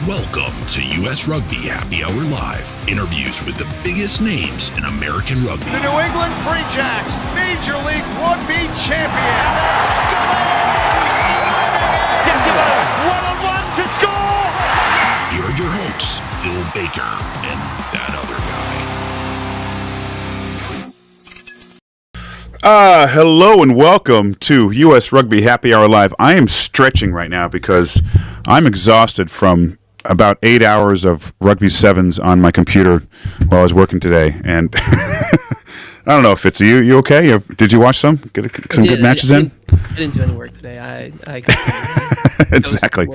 Welcome to U.S. Rugby Happy Hour Live. Interviews with the biggest names in American rugby. The New England Free Jacks, Major League Rugby champions. One-on-one to score. Here are your hosts, Phil Baker and that other guy. Hello and welcome to U.S. Rugby Happy Hour Live. I am stretching right now because I'm exhausted from about 8 hours of Rugby Sevens on my computer while I was working today. And I don't know if it's you okay? Did you watch some? Get some good matches in? I didn't do any work today. I exactly.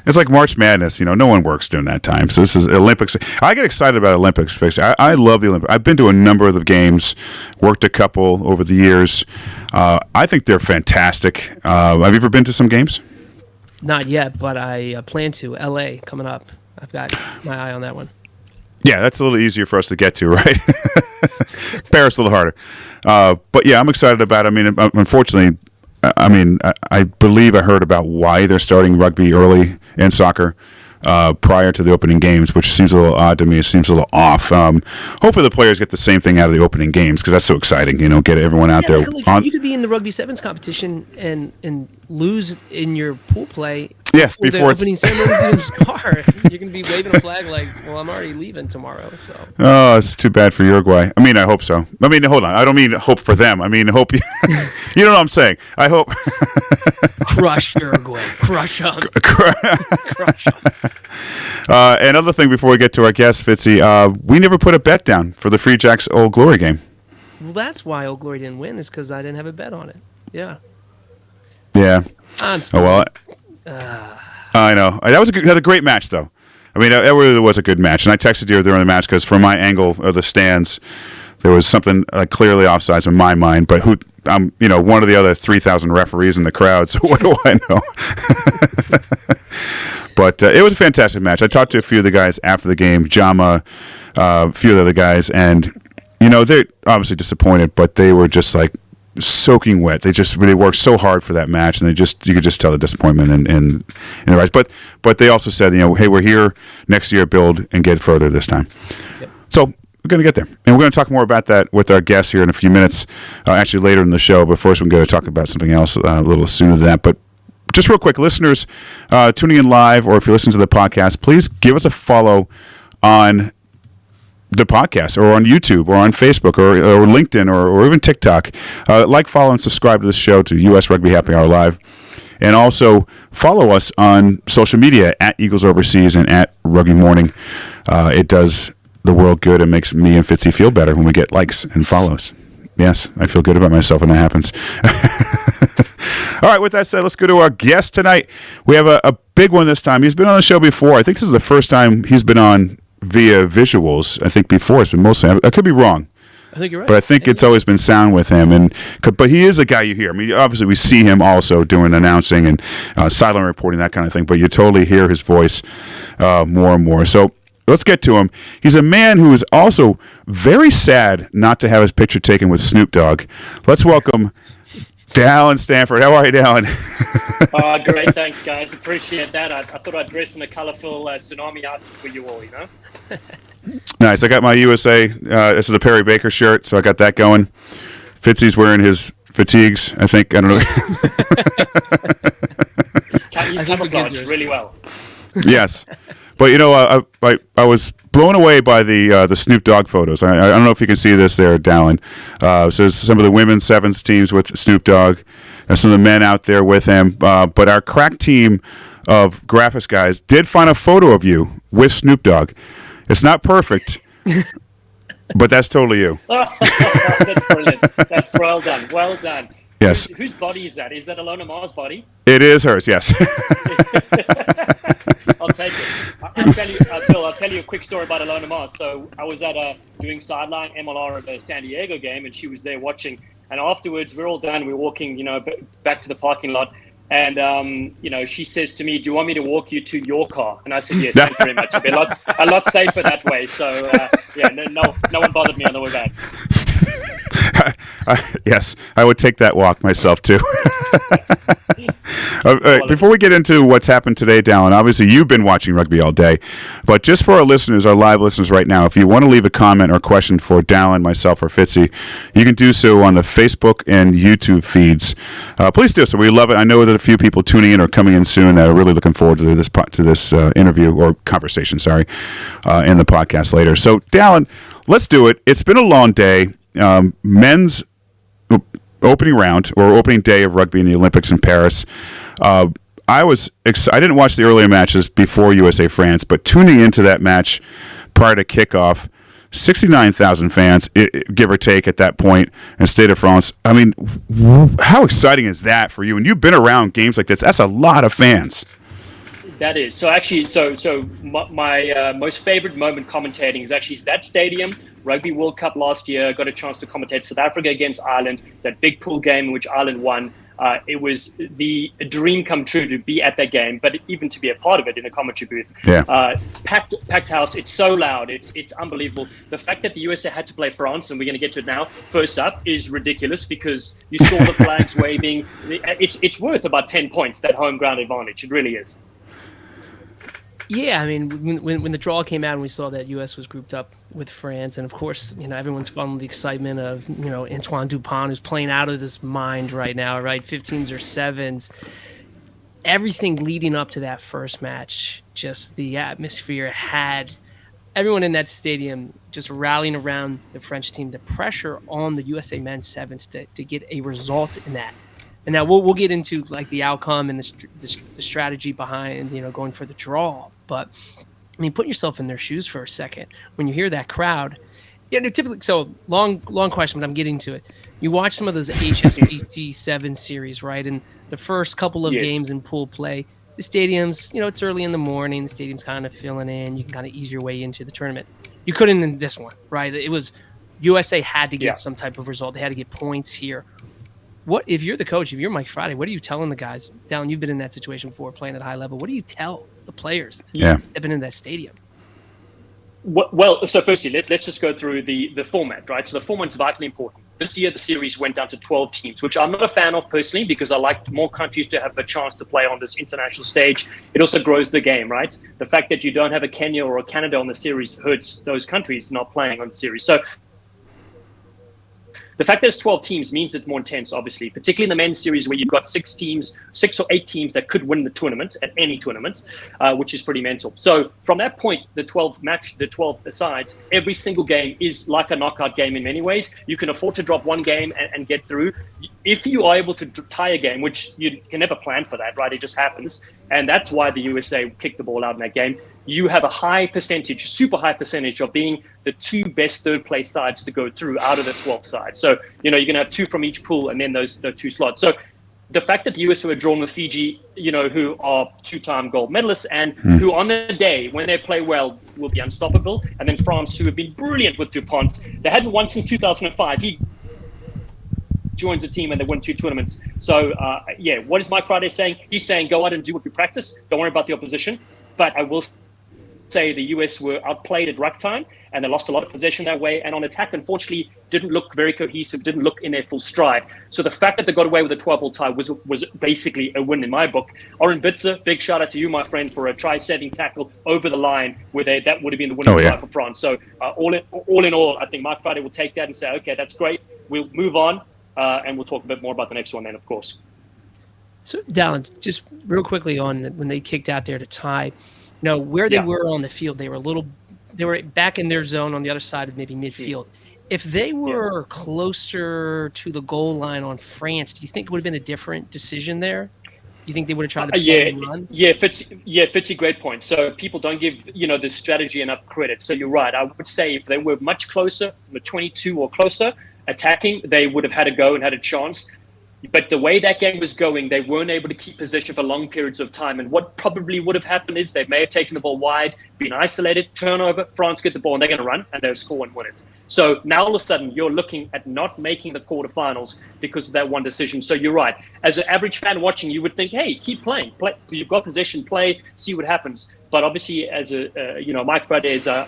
It's like March Madness, no one works during that time. So this is Olympics. I get excited about Olympics. I love the Olympics. I've been to a number of the games, worked a couple over the years. I think they're fantastic. Have you ever been to some games? Not yet, but I plan to. LA coming up. I've got my eye on that one. Yeah, that's a little easier for us to get to, right? Paris a little harder. But yeah, I'm excited about it. I mean, unfortunately, I believe I heard about why they're starting rugby early and soccer prior to the opening games, which seems a little odd to me. It seems a little off. Hopefully the players get the same thing out of the opening games because that's so exciting, get everyone out there. You could be in the Rugby Sevens competition and lose in your pool play. Yeah, before the opening ceremony start. You're going to be waving a flag like, well, I'm already leaving tomorrow. So. Oh, it's too bad for Uruguay. I mean, I hope so. I mean, hold on. I don't mean hope for them. I mean, hope you know what I'm saying. I hope. Crush Uruguay. Crush them. Crush them. Another thing before we get to our guest, Fitzy, we never put a bet down for the Free Jacks Old Glory game. Well, that's why Old Glory didn't win, is because I didn't have a bet on it. Yeah. Yeah. I'm still. Oh, well. I know. That was a great match, though. I mean, it really was a good match. And I texted you during the match because from my angle of the stands, there was something clearly offsides in my mind. But I'm one of the other 3,000 referees in the crowd, so what do I know? But it was a fantastic match. I talked to a few of the guys after the game, Jama, a few of the other guys, and they're obviously disappointed, but they were just like soaking wet. They worked so hard for that match, and you could just tell the disappointment in their eyes. But they also said, hey, we're here next year, build and get further this time. Yep. So we're going to get there, and we're going to talk more about that with our guests here in a few minutes, actually later in the show. But first, we're going to talk about something else a little sooner than that. But just real quick, listeners tuning in live, or if you listen to the podcast, please give us a follow on the podcast, or on YouTube, or on Facebook, or LinkedIn, or even TikTok. Follow, and subscribe to this show, to U.S. Rugby Happy Hour Live. And also follow us on social media at Eagles Overseas and at Rugby Morning. It does the world good and makes me and Fitzy feel better when we get likes and follows. Yes, I feel good about myself when that happens. All right, with that said, let's go to our guest tonight. We have a big one this time. He's been on the show before. I think this is the first time he's been on via visuals. I think before it's been mostly, I could be wrong. I think you're right. But I think it's always been sound with him. But he is a guy you hear. I mean, obviously we see him also doing announcing and sideline reporting, that kind of thing. But you totally hear his voice more and more. So let's get to him. He's a man who is also very sad not to have his picture taken with Snoop Dogg. Let's welcome Dallen Stanford. How are you, Dallen? Great, thanks, guys. Appreciate that. I thought I'd dress in a colourful tsunami outfit for you all, Nice. I got my USA. This is a Perry Baker shirt, so I got that going. Fitzy's wearing his fatigues, I think. I don't know. You camouflage really well. Yes. But, I was blown away by the Snoop Dogg photos. I don't know if you can see this there, Dallen. So there's some of the women's sevens teams with Snoop Dogg, and some of the men out there with him. But our crack team of graphics guys did find a photo of you with Snoop Dogg. It's not perfect, but that's totally you. That's brilliant. That's well done. Well done. Yes. Whose body is that? Is that Alona Ma's body? It is hers, yes. I'll take it. Bill, I'll tell you a quick story about Alona Ma. So I was at doing sideline MLR at the San Diego game, and she was there watching. And afterwards, we're all done. We're walking, back to the parking lot. And, she says to me, do you want me to walk you to your car? And I said, yes, thanks very much. It'll be a lot safer that way. So, no one bothered me on the way back. Yes, I would take that walk myself, too. Before we get into what's happened today, Dallen, obviously you've been watching rugby all day, but just for our listeners, our live listeners right now, if you want to leave a comment or question for Dallen, myself, or Fitzy, you can do so on the Facebook and YouTube feeds. Please do so. We love it. I know that a few people tuning in or coming in soon that are really looking forward to this interview or conversation, in the podcast later. So, Dallen, let's do it. It's been a long day. Men's opening round or opening day of rugby in the Olympics in Paris. I didn't watch the earlier matches before USA France, but tuning into that match prior to kickoff, 69,000 fans, give or take, at that point in Stade de France. I mean, how exciting is that for you? And you've been around games like this. That's a lot of fans. That is. So actually, my most favorite moment commentating is that stadium, Rugby World Cup last year. Got a chance to commentate South Africa against Ireland, that big pool game in which Ireland won. It was the dream come true to be at that game, but even to be a part of it in a commentary booth. Yeah. Packed house. It's so loud. It's unbelievable. The fact that the USA had to play France, and we're going to get to it now, first up, is ridiculous because you saw the flags waving. It's worth about 10 points, that home ground advantage. It really is. Yeah, I mean, when the draw came out and we saw that U.S. was grouped up with France, and of course, everyone's following the excitement of, Antoine Dupont, who's playing out of his mind right now, right? 15s or 7s. Everything leading up to that first match, just the atmosphere had everyone in that stadium just rallying around the French team, the pressure on the USA men's 7s to get a result in that. And now we'll get into like the outcome and the strategy behind going for the draw. But I mean, put yourself in their shoes for a second. When you hear that crowd, typically. So long question, but I'm getting to it. You watch some of those HSBC 7 series, right? And the first couple of games in pool play, the stadiums, it's early in the morning. The stadium's kind of filling in. You can kind of ease your way into the tournament. You couldn't in this one, right? It was USA had to get some type of result. They had to get points here. What if you're the coach? If you're Mike Friday, what are you telling the guys? Dallen, you've been in that situation before, playing at a high level. What do you tell the players that have been in that stadium? Well, so firstly, let's just go through the format, right? So the format's vitally important. This year, the series went down to 12 teams, which I'm not a fan of personally because I like more countries to have a chance to play on this international stage. It also grows the game, right? The fact that you don't have a Kenya or a Canada on the series hurts those countries not playing on the series. So the fact that it's 12 teams means it's more intense, obviously, particularly in the men's series where you've got 6 or 8 teams that could win the tournament at any tournament, which is pretty mental. So from that point, the 12 sides, every single game is like a knockout game in many ways. You can afford to drop one game and get through. If you are able to tie a game, which you can never plan for that, right? It just happens. And that's why the USA kicked the ball out in that game. You have a super high percentage of being the 2 best third place sides to go through out of the 12 sides. So, you're going to have 2 from each pool and then the 2 slots. So the fact that the US were drawn with Fiji, who are 2-time gold medalists and who on the day when they play well will be unstoppable. And then France, who have been brilliant with Dupont. They hadn't won since 2005. He joins a team and they win 2 tournaments. So, what is Mike Friday saying? He's saying, go out and do what you practice. Don't worry about the opposition. But I will say the US were outplayed at ruck time and they lost a lot of possession that way. And on attack, unfortunately, didn't look very cohesive, didn't look in their full stride. So the fact that they got away with a 12-all tie was basically a win in my book. Oren Bitzer, big shout out to you, my friend, for a try-saving tackle over the line where that would have been the winning try for France. So all in all, I think Mike Friday will take that and say, okay, that's great. We'll move on and we'll talk a bit more about the next one then, of course. So, Dallen, just real quickly on when they kicked out there to tie, where they were on the field, they were back in their zone on the other side of maybe midfield. If they were closer to the goal line on France, do you think it would have been a different decision there? Do you think they would have tried to play and run? Fitzy, great point. So people don't give the strategy enough credit. So you're right. I would say if they were much closer, the 22 or closer attacking, they would have had a go and had a chance. But the way that game was going, they weren't able to keep possession for long periods of time. And what probably would have happened is they may have taken the ball wide, been isolated, turnover, France get the ball, and they're going to run, and they'll score and win it. So now all of a sudden, you're looking at not making the quarterfinals because of that one decision. So you're right. As an average fan watching, you would think, hey, keep playing. You've got possession, play, see what happens. But obviously, as Mike Friday is a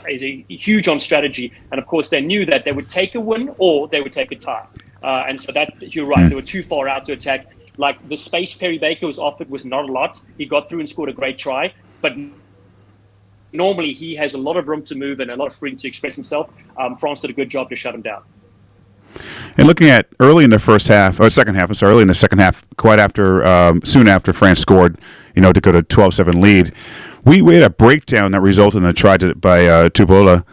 huge on strategy. And of course, they knew that they would take a win or they would take a tie. And so that you're right. They were too far out to attack. Like the space Perry Baker was offered was not a lot. He got through and scored a great try, but normally he has a lot of room to move and a lot of freedom to express himself. France did a good job to shut him down. And looking at early in the first half, or second half, I'm sorry, early in the second half, soon after France scored, to go to 12-7 lead, we had a breakdown that resulted in a try by Tupola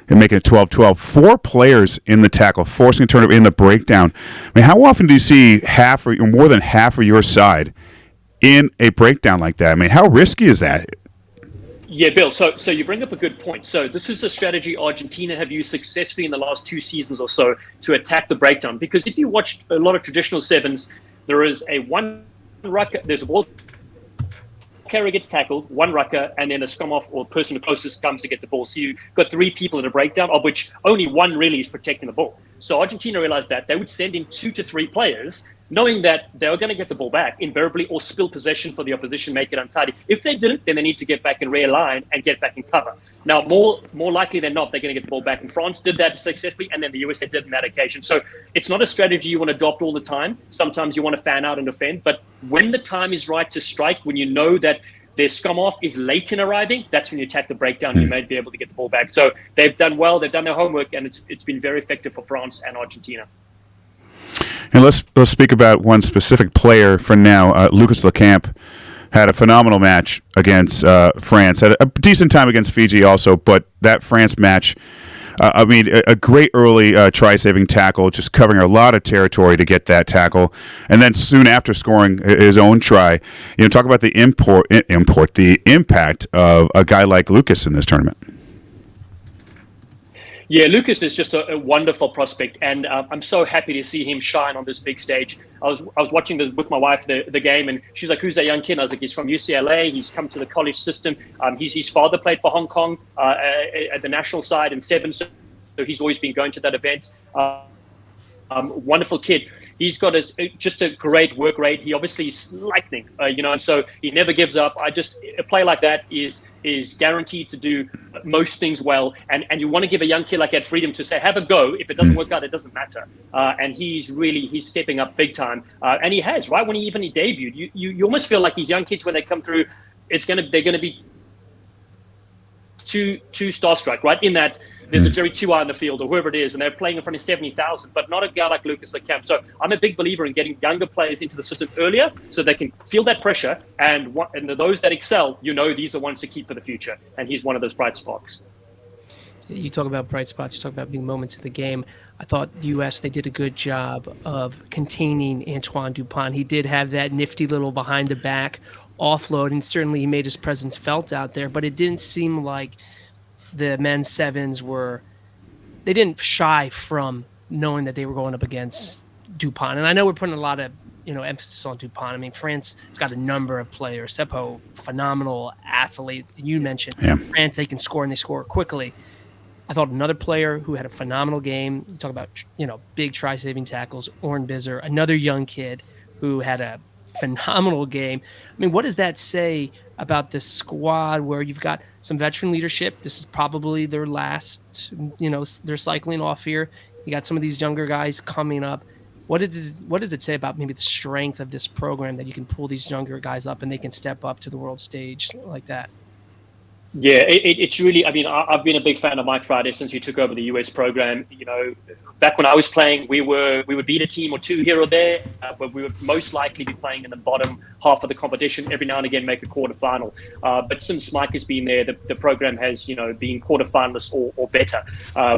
and making it 12-12. 4 players in the tackle, forcing a turnover in the breakdown. I mean, how often do you see half or more than half of your side in a breakdown like that? I mean, how risky is that? Yeah, Bill. So you bring up a good point. So this is a strategy Argentina have used successfully in the last 2 seasons or so to attack the breakdown. Because if you watch a lot of traditional sevens, there is a one rucker, there's a ball carrier gets tackled, one rucker, and then a scrum off or person closest comes to get the ball. So you've got 3 people in a breakdown, of which only one really is protecting the ball. So Argentina realized that they would send in 2 to 3 players, knowing that they were going to get the ball back invariably or spill possession for the opposition, make it untidy. If they didn't, then they need to get back and realign and get back in cover. Now, more likely than not, they're going to get the ball back. And France did that successfully, and then the USA did on that occasion. So it's not a strategy you want to adopt all the time. Sometimes you want to fan out and defend. But when the time is right to strike, when you know that their scrum off is late in arriving, that's when you attack the breakdown. You may be able to get the ball back. So they've done well. They've done their homework, and it's been very effective for France and Argentina. And let's speak about one specific player for now. Lucas Lecamp had a phenomenal match against France. Had a decent time against Fiji also, but that France match, a great early try-saving tackle, just covering a lot of territory to get that tackle, and then soon after scoring his own try. Talk about the impact of a guy like Lucas in this tournament. Yeah, Lucas is just a wonderful prospect, and I'm so happy to see him shine on this big stage. I was watching with my wife the game, and she's like, "Who's that young kid?" I was like, "He's from UCLA. He's come to the college system. His father played for Hong Kong at the national side in sevens, so he's always been going to that event. Wonderful kid. He's got just a great work rate. He obviously is lightning, and so he never gives up. A play like that is guaranteed to do most things well. And you want to give a young kid like that freedom to say, have a go. If it doesn't work out, it doesn't matter. And he's stepping up big time. And he has, right? When he debuted, you almost feel like these young kids, when they come through, they're going to be too starstruck, right? In that there's a Jerry Tua in the field or whoever it is, and they're playing in front of 70,000, but not a guy like Lucas Lecamp. So I'm a big believer in getting younger players into the system earlier so they can feel that pressure. And those that excel, these are ones to keep for the future. And he's one of those bright spots. You talk about bright spots, you talk about big moments in the game. I thought the U.S., they did a good job of containing Antoine Dupont. He did have that nifty little behind the back offload, and certainly he made his presence felt out there, but it didn't seem like the men's sevens they didn't shy from knowing that they were going up against Dupont. And I know we're putting a lot of emphasis on Dupont. I mean, France has got a number of players. Seppo, phenomenal athlete. You mentioned France, they can score and they score quickly. I thought another player who had a phenomenal game, you talk about big try-saving tackles, Orn Bizer, another young kid who had a phenomenal game. I mean, what does that say about this squad where you've got some veteran leadership? This is probably their last, they're cycling off here. You got some of these younger guys coming up. What does it say about maybe the strength of this program that you can pull these younger guys up and they can step up to the world stage like that? Yeah, it's really, I've been a big fan of Mike Friday since he took over the US program. Back when I was playing, we would beat a team or two here or there, but we would most likely be playing in the bottom half of the competition, every now and again make a quarterfinal. But since Mike has been there, the program has, been quarterfinalists or better,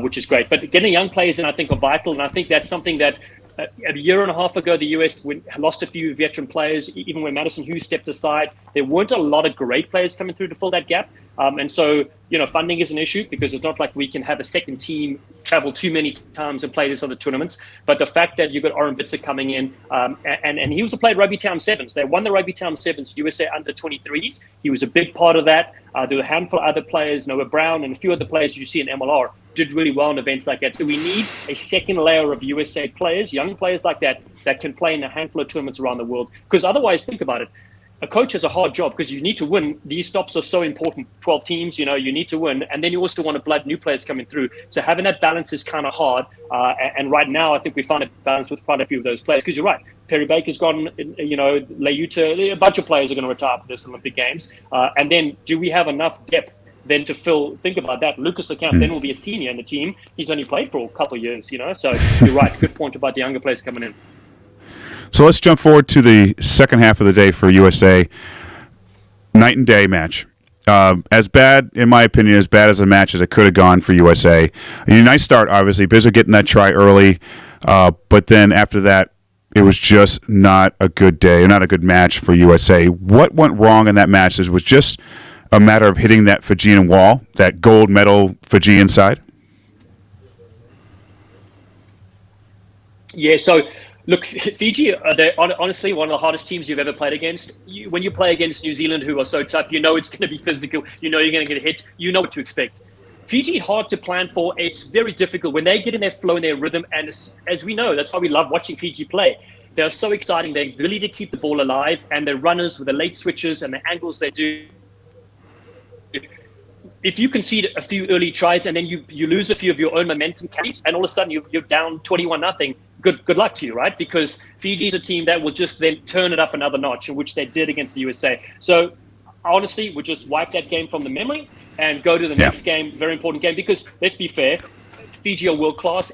which is great. But getting young players in, I think, are vital, and I think that's something that a year and a half ago, the US lost a few veteran players. Even when Madison Hughes stepped aside, there weren't a lot of great players coming through to fill that gap. And so, funding is an issue because it's not like we can have a second team travel too many times and play these other tournaments. But the fact that you've got Oren Bitzer coming in, and he also played Rugby Town Sevens. They won the Rugby Town Sevens USA under 23s. He was a big part of that. There were a handful of other players, Noah Brown, and a few other players you see in MLR did really well in events like that. So we need a second layer of USA players, young players like that can play in a handful of tournaments around the world. Because otherwise, think about it. a coach has a hard job because you need to win. These stops are so important. 12 teams, you need to win. And then you also want to blood new players coming through. So having that balance is kind of hard. And right now, I think we found a balance with quite a few of those players. Because you're right. Perry Baker's gone, Leuta, a bunch of players are going to retire for this Olympic Games. And then do we have enough depth then to think about that. Lucas LeCamp then will be a senior in the team. He's only played for a couple of years, So you're right. Good point about the younger players coming in. So let's jump forward to the second half of the day for USA. Night and day match. As bad, in my opinion, as bad as a match as it could have gone for USA. A nice start, obviously. Bizzo getting that try early. But then after that, it was just not a good day, not a good match for USA. What went wrong in that match? Was just a matter of hitting that Fijian wall, that gold medal Fijian side? Yeah, so look, Fiji are honestly one of the hardest teams you've ever played against. When you play against New Zealand, who are so tough, it's going to be physical. You're going to get hit. You know what to expect. Fiji, hard to plan for. It's very difficult when they get in their flow and their rhythm. And as we know, that's why we love watching Fiji play. They're so exciting. Their ability to keep the ball alive and their runners with the late switches and the angles they do. If you concede a few early tries and then you lose a few of your own momentum carries and all of a sudden you're down 21-0, good luck to you, right? Because Fiji is a team that will just then turn it up another notch, which they did against the USA. So honestly, we'll just wipe that game from the memory and go to the next game, very important game, because let's be fair, Fiji are world class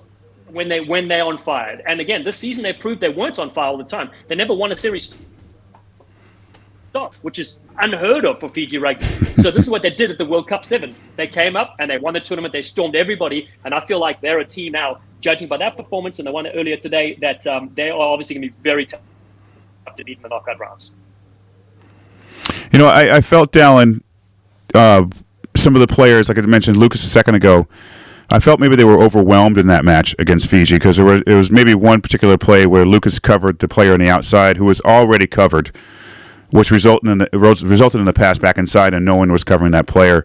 when they're on fire. And again, this season they proved they weren't on fire all the time. They never won a series stop, which is unheard of for Fiji rugby. So this is what they did at the World Cup Sevens. They came up and they won the tournament. They stormed everybody, and I feel like they're a team now, judging by that performance and the one earlier today, that they are obviously going to be very tough to beat in the knockout rounds. I felt, Dallen, some of the players, like I mentioned Lucas a second ago, I felt maybe they were overwhelmed in that match against Fiji because it was maybe one particular play where Lucas covered the player on the outside who was already covered, which resulted in the pass back inside, and no one was covering that player.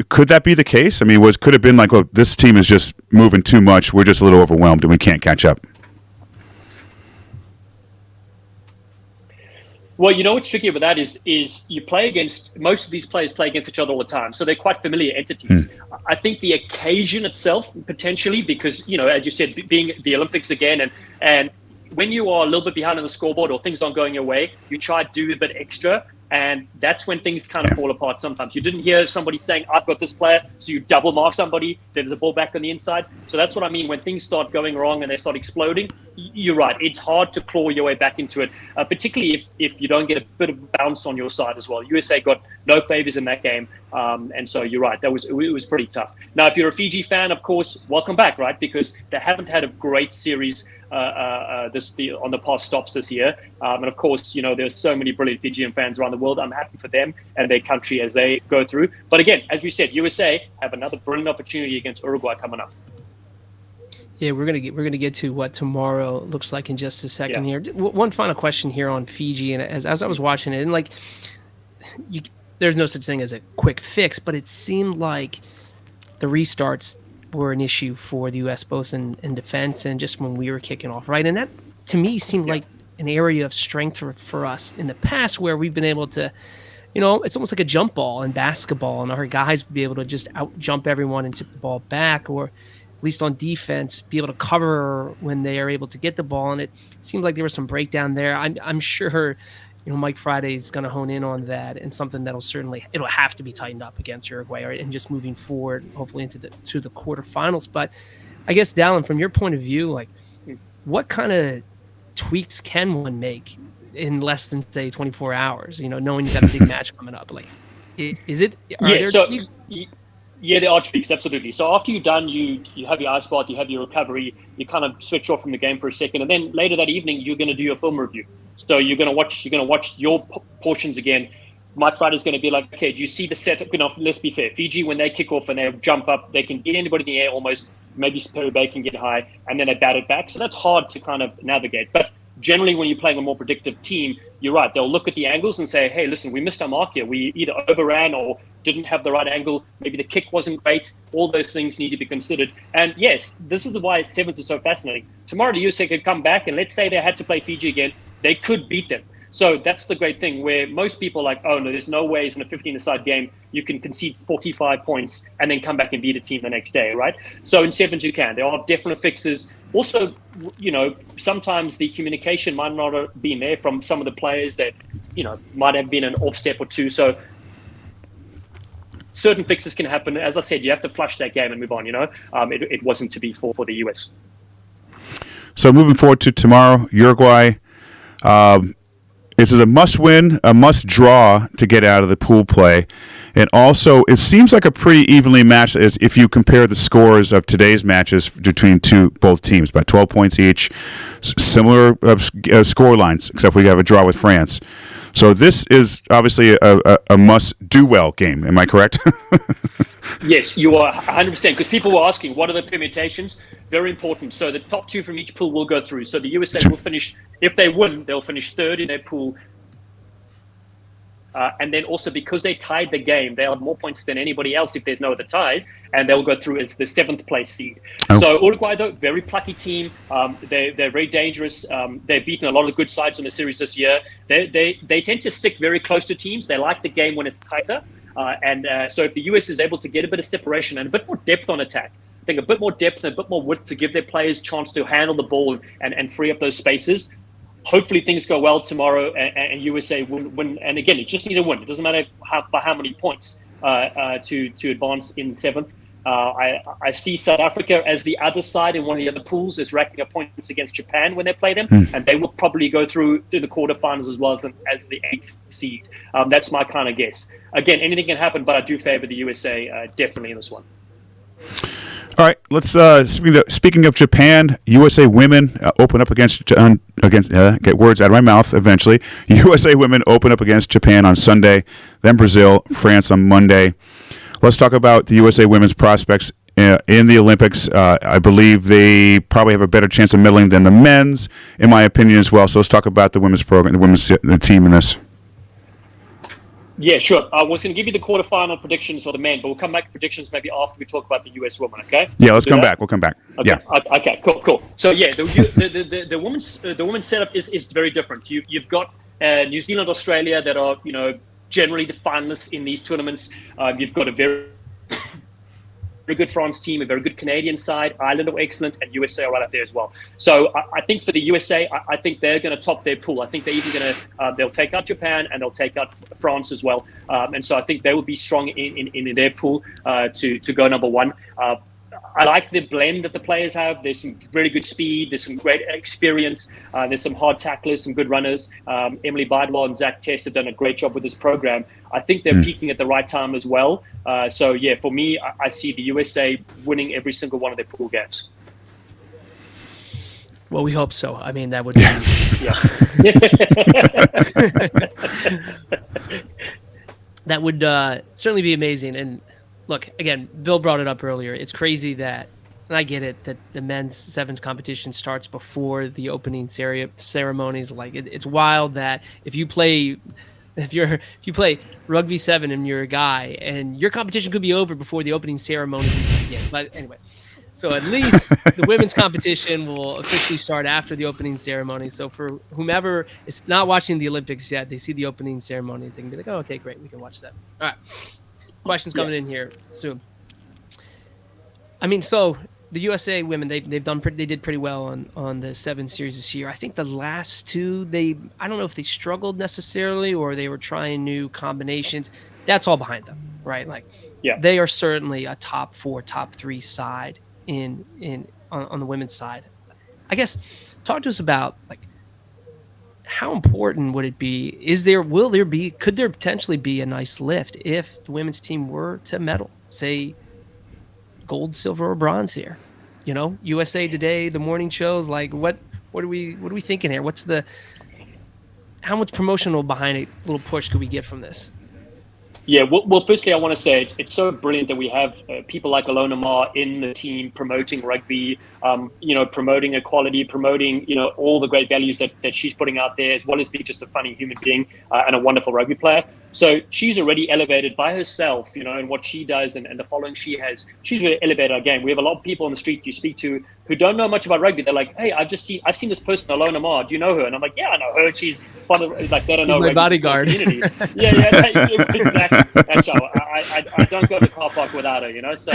Could that be the case? I mean, could it have been like, well, this team is just moving too much. We're just a little overwhelmed, and we can't catch up? Well, what's tricky about that is you play against, most of these players play against each other all the time, so they're quite familiar entities. I think the occasion itself, potentially, because, as you said, being the Olympics again, and when you are a little bit behind on the scoreboard or things aren't going your way, you try to do a bit extra, and that's when things kind of fall apart sometimes. You didn't hear somebody saying, I've got this player, so you double mark somebody, there's a ball back on the inside. So that's what I mean when things start going wrong and they start exploding. You're right, it's hard to claw your way back into it, particularly if you don't get a bit of bounce on your side as well. USA got no favors in that game, and so you're right, it was pretty tough. Now, if you're a Fiji fan, of course, welcome back, right? Because they haven't had a great series on the past stops this year, and of course, there's so many brilliant Fijian fans around the world. I'm happy for them and their country as they go through. But again, as we said, USA have another brilliant opportunity against Uruguay coming up. Yeah, we're gonna get to what tomorrow looks like in just a second here. One final question here on Fiji, and as I was watching it, and there's no such thing as a quick fix, but it seemed like the restarts were an issue for the U.S. both in defense and just when we were kicking off, right? And that to me seemed like an area of strength for us in the past, where we've been able to, it's almost like a jump ball in basketball, and our guys be able to just out jump everyone and tip the ball back, or at least on defense, be able to cover when they are able to get the ball. And it seemed like there was some breakdown there. I'm sure, Mike Friday is going to hone in on that, and something that'll it'll have to be tightened up against Uruguay, right? And just moving forward, hopefully to the quarterfinals. But I guess, Dallen, from your point of view, what kind of tweaks can one make in less than, say, 24 hours? Knowing you got a big match coming up, is it? Yeah, there are tweaks, absolutely. So after you're done, you have your ice bath, you have your recovery, you kind of switch off from the game for a second, and then later that evening you're going to do your film review. So you're going to watch your portions again. Mike Friday's going to be like, okay, do you see the setup? Let's be fair. Fiji, when they kick off and they jump up, they can get anybody in the air almost. Maybe Perry Baker can get high, and then they bat it back. So that's hard to kind of navigate. But generally, when you're playing a more predictive team, you're right. They'll look at the angles and say, hey, listen, we missed our mark here. We either overran or didn't have the right angle. Maybe the kick wasn't great. All those things need to be considered. And yes, this is why sevens are so fascinating. Tomorrow, the USA could come back, and let's say they had to play Fiji again. They could beat them. So that's the great thing where most people are like, oh, no, there's no ways in a 15-a-side game you can concede 45 points and then come back and beat a team the next day, right? So in sevens you can. There are definite fixes. Also, sometimes the communication might not have been there from some of the players that, might have been an off step or two. So certain fixes can happen. As I said, you have to flush that game and move on, It wasn't to be for the US. So moving forward to tomorrow, Uruguay. Is it a must-win, a must-draw to get out of the pool play? And also, it seems like a pretty evenly matched as if you compare the scores of today's matches between both teams, about 12 points each, similar score lines, except we have a draw with France. So this is obviously a must-do-well game. Am I correct? Yes, you are 100%. Because people were asking, what are the permutations? Very important. So the top two from each pool will go through. So the USA will finish, if they win, they'll finish third in their pool. And then also because they tied the game, they have more points than anybody else if there's no other ties, and they'll go through as the 7th place seed. Oh. So Uruguay, though, very plucky team. They're very dangerous. They've beaten a lot of good sides in the series this year. They tend to stick very close to teams. They like the game when it's tighter. So if the US is able to get a bit of separation and a bit more depth on attack, I think a bit more depth and a bit more width to give their players a chance to handle the ball and free up those spaces, hopefully things go well tomorrow and USA win. And again, you just need to win. It doesn't matter by how many points to advance in 7th. I see South Africa as the other side in one of the other pools is racking up points against Japan when they play them, and they will probably go through to the quarterfinals as well as the 8th seed. That's my kind of guess. Again, anything can happen, but I do favor the USA definitely in this one. All right, let's speaking of Japan, USA women open up against get words out of my mouth eventually. USA women open up against Japan on Sunday, then Brazil, France on Monday. Let's talk about the USA women's prospects in the Olympics. I believe they probably have a better chance of medaling than the men's, in my opinion, as well. So let's talk about the women's program, the team in this. Yeah, sure. I was going to give you the quarterfinal predictions for the men, but we'll come back to predictions maybe after we talk about the US women, okay? Yeah, let's come back. We'll come back. Okay. Yeah. Okay, cool. So, yeah, the women's setup is very different. You've got New Zealand, Australia that are, generally the finalists in these tournaments. You've got a very good France team, a very good Canadian side. Ireland are excellent, and USA are right up there as well. So I think for the USA, I think they're going to top their pool. I think they're even going to they'll take out Japan and they'll take out France as well. And so I think they will be strong in their pool to go number one. I like the blend that the players have. There's some really good speed. There's some great experience. There's some hard tacklers, some good runners. Emily Bidwell and Zach Tess have done a great job with this program. I think they're peaking at the right time as well. So, yeah, for me, I see the USA winning every single one of their pool games. Well, we hope so. I mean, that would be... that would certainly be amazing. And look, again, Bill brought it up earlier. It's crazy that, and I get it, that the men's sevens competition starts before the opening ceremonies. Like it's wild that if you play rugby 7 and you're a guy, and your competition could be over before the opening ceremony begins. But anyway, so at least the women's competition will officially start after the opening ceremony. So for whomever is not watching the Olympics yet, they see the opening ceremony, they can be like, oh, okay, great, we can watch sevens. All right. Questions coming in here soon. I mean, so the USA women, they did pretty well on the 7 series this year. I think the last two, I don't know if they struggled necessarily or they were trying new combinations. That's all behind them, right? Like, they are certainly a top 4, top 3 side on the women's side. I guess talk to us about like how important would it be? Could there potentially be a nice lift if the women's team were to medal, say gold, silver, or bronze here? USA Today, the morning shows, like what are we thinking here? How much promotional behind a little push could we get from this? Yeah, well, firstly, I want to say it's so brilliant that we have people like Alona Mar in the team promoting rugby, promoting equality, promoting, all the great values that she's putting out there, as well as being just a funny human being and a wonderful rugby player. So she's already elevated by herself, and what she does and the following she has. She's really elevated our game. We have a lot of people on the street you speak to who don't know much about rugby. They're like, "Hey, I've seen this person, Alona Mar. Do you know her?" And I'm like, "Yeah, I know her. She's part of like they don't know my rugby bodyguard." community." Yeah, exactly. That's how I don't go to the car park without her. So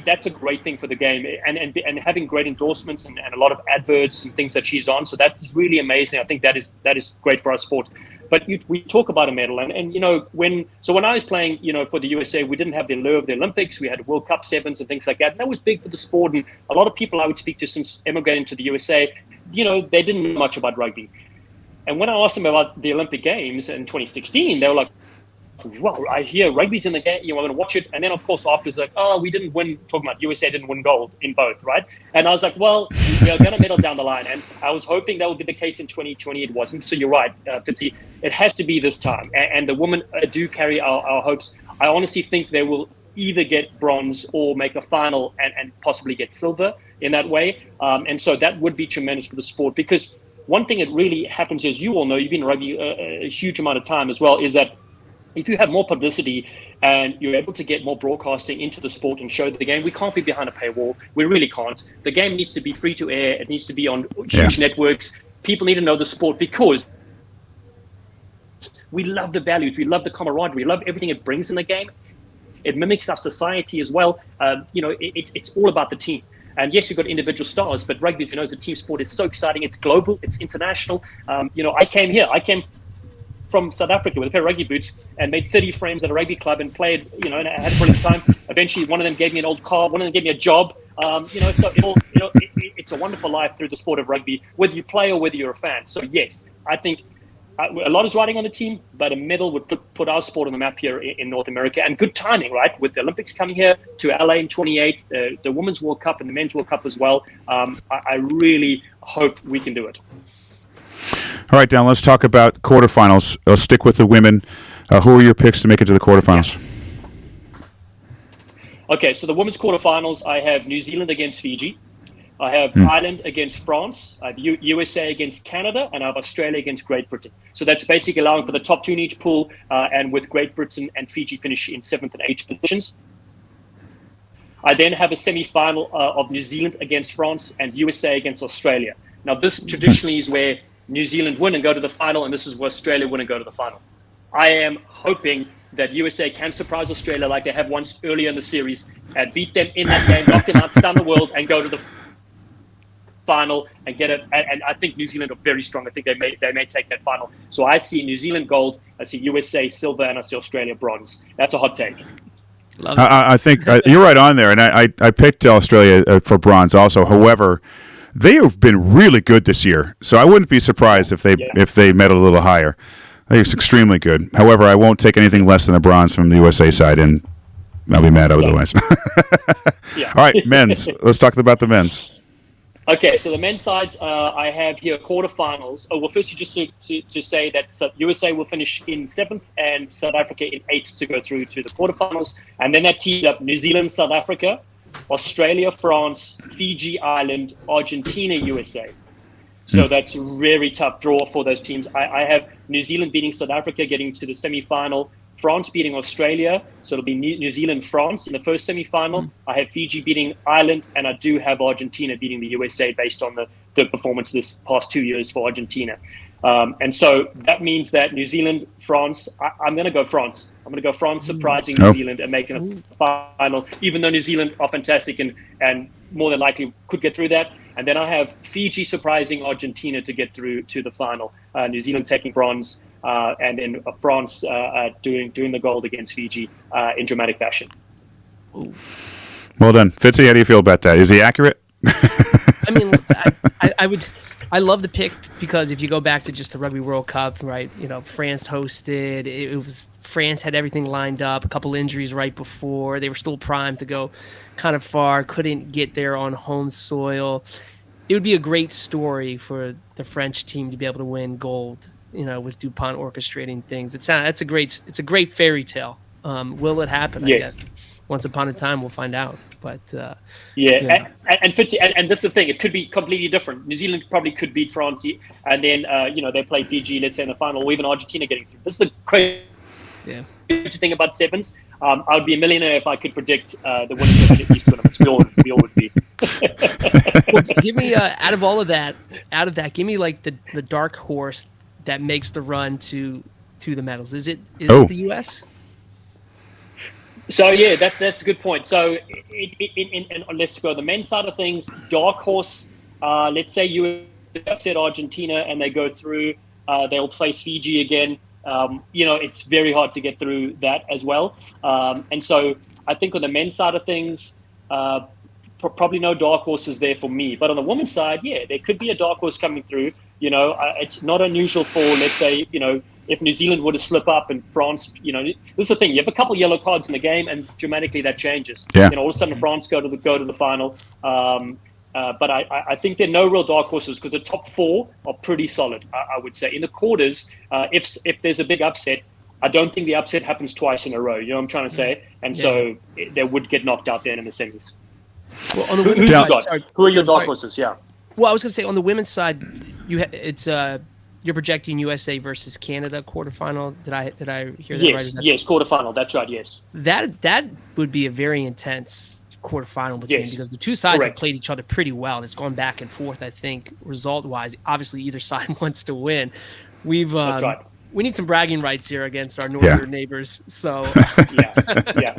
that's a great thing for the game, and having great endorsements and a lot of adverts and things that she's on. So that's really amazing. I think that is great for our sport. But we talk about a medal, and when I was playing, for the USA, we didn't have the allure of the Olympics. We had World Cup sevens and things like that, and that was big for the sport. And a lot of people I would speak to since emigrating to the USA, they didn't know much about rugby. And when I asked them about the Olympic Games in 2016, they were like, "Wow, I hear rugby's in the game. I'm going to watch it." And then, of course, afterwards, like, "Oh, we didn't win." Talking about USA didn't win gold in both, right? And I was like, "Well, we are going to medal down the line." And I was hoping that would be the case in 2020. It wasn't. So you're right, Fitzy. It has to be this time. And the women do carry our hopes. I honestly think they will either get bronze or make a final and possibly get silver in that way. And so that would be tremendous for the sport, because one thing that really happens, as you all know, you've been in rugby a huge amount of time as well, is that if you have more publicity and you're able to get more broadcasting into the sport and show the game, we can't be behind a paywall. We really can't. The game needs to be free to air. It needs to be on huge networks. People need to know the sport, because we love the values. We love the camaraderie. We love everything it brings in the game. It mimics our society as well. It's all about the team. And yes, you've got individual stars, but rugby, as you know, as a team sport, is so exciting. It's global. It's international. I came from South Africa with a pair of rugby boots and made 30 frames at a rugby club and played, and I had a brilliant time. Eventually, one of them gave me an old car, one of them gave me a job. So it's a wonderful life through the sport of rugby, whether you play or whether you're a fan. So yes, I think a lot is riding on the team, but a medal would put our sport on the map here in North America. And good timing, right? With the Olympics coming here to LA in 28, the Women's World Cup and the Men's World Cup as well. I really hope we can do it. All right, Dan, let's talk about quarterfinals. Let's stick with the women. Who are your picks to make it to the quarterfinals? Okay, so the women's quarterfinals, I have New Zealand against Fiji. I have Ireland against France. I have USA against Canada, and I have Australia against Great Britain. So that's basically allowing for the top two in each pool, and with Great Britain and Fiji finish in 7th and 8th positions. I then have a semi-final of New Zealand against France and USA against Australia. Now, this traditionally is where New Zealand win and go to the final, and this is where Australia win and go to the final. I am hoping that USA can surprise Australia like they have once earlier in the series and beat them in that game, knock them out, stun the world, and go to the final and get it. And I think New Zealand are very strong. I think they may take that final. So I see New Zealand gold, I see USA silver, and I see Australia bronze. That's a hot take. I think you're right on there, and I picked Australia for bronze also. However, they have been really good this year, so I wouldn't be surprised if they medaled a little higher. I think it's extremely good. However, I won't take anything less than a bronze from the USA side, and I'll be mad otherwise. All right, men's. Let's talk about the men's. Okay, so the men's sides, I have here quarterfinals. Oh, well, firstly, just to say that USA will finish in 7th and South Africa in 8th to go through to the quarterfinals. And then that tees up New Zealand, South Africa, Australia, France, Fiji, Ireland, Argentina, USA. So that's a very tough draw for those teams. I have New Zealand beating South Africa, getting to the semi-final. France beating Australia, so it'll be New Zealand, France in the first semi-final. I have Fiji beating Ireland, and I do have Argentina beating the USA based on the performance this past 2 years for Argentina. And so that means that New Zealand, France, I'm going to go France. I'm going to go France surprising New Zealand and making a final, even though New Zealand are fantastic and more than likely could get through that. And then I have Fiji surprising Argentina to get through to the final. New Zealand taking bronze, and then France doing the gold against Fiji in dramatic fashion. Ooh. Well done. Fitzy, how do you feel about that? Is he accurate? I mean, I love the pick because if you go back to just the Rugby World Cup, right? France hosted. It was France had everything lined up. A couple injuries right before. They were still primed to go kind of far. Couldn't get there on home soil. It would be a great story for the French team to be able to win gold. With DuPont orchestrating things. It's a great fairy tale. Will it happen? Yes. I guess. once upon a time, we'll find out. But and Fitzy, and this is the thing, it could be completely different. New Zealand probably could beat France, and then they play Fiji, let's say, in the final, or even Argentina getting through. This is the crazy thing about sevens. I would be a millionaire if I could predict the winners of these tournaments. We all would be. Well, give me out of that, give me like the dark horse that makes the run to the medals. Is it the US? So that's a good point. So let's go the men's side of things. Dark horse. Let's say you upset Argentina and they go through. They'll face Fiji again. It's very hard to get through that as well. And so I think on the men's side of things, probably no dark horses there for me. But on the women's side, there could be a dark horse coming through. It's not unusual for, let's say, if New Zealand were to slip up and France, this is the thing. You have a couple of yellow cards in the game, and dramatically that changes. Yeah. All of a sudden, France go to the final. But I think there are no real dark horses because the top four are pretty solid. I would say in the quarters, if there's a big upset, I don't think the upset happens twice in a row. You know what I'm trying to say? And so they would get knocked out then in the semis. Well, on the women's side, who are your dark horses? Yeah. Well, I was going to say on the women's side, you're projecting USA versus Canada quarterfinal. Did I hear that right? Yes, quarterfinal. That's right. Yes. That would be a very intense quarterfinal because the two sides have played each other pretty well, and it's gone back and forth. I think result-wise, obviously either side wants to win. That's right. We need some bragging rights here against our northern neighbors. So yeah.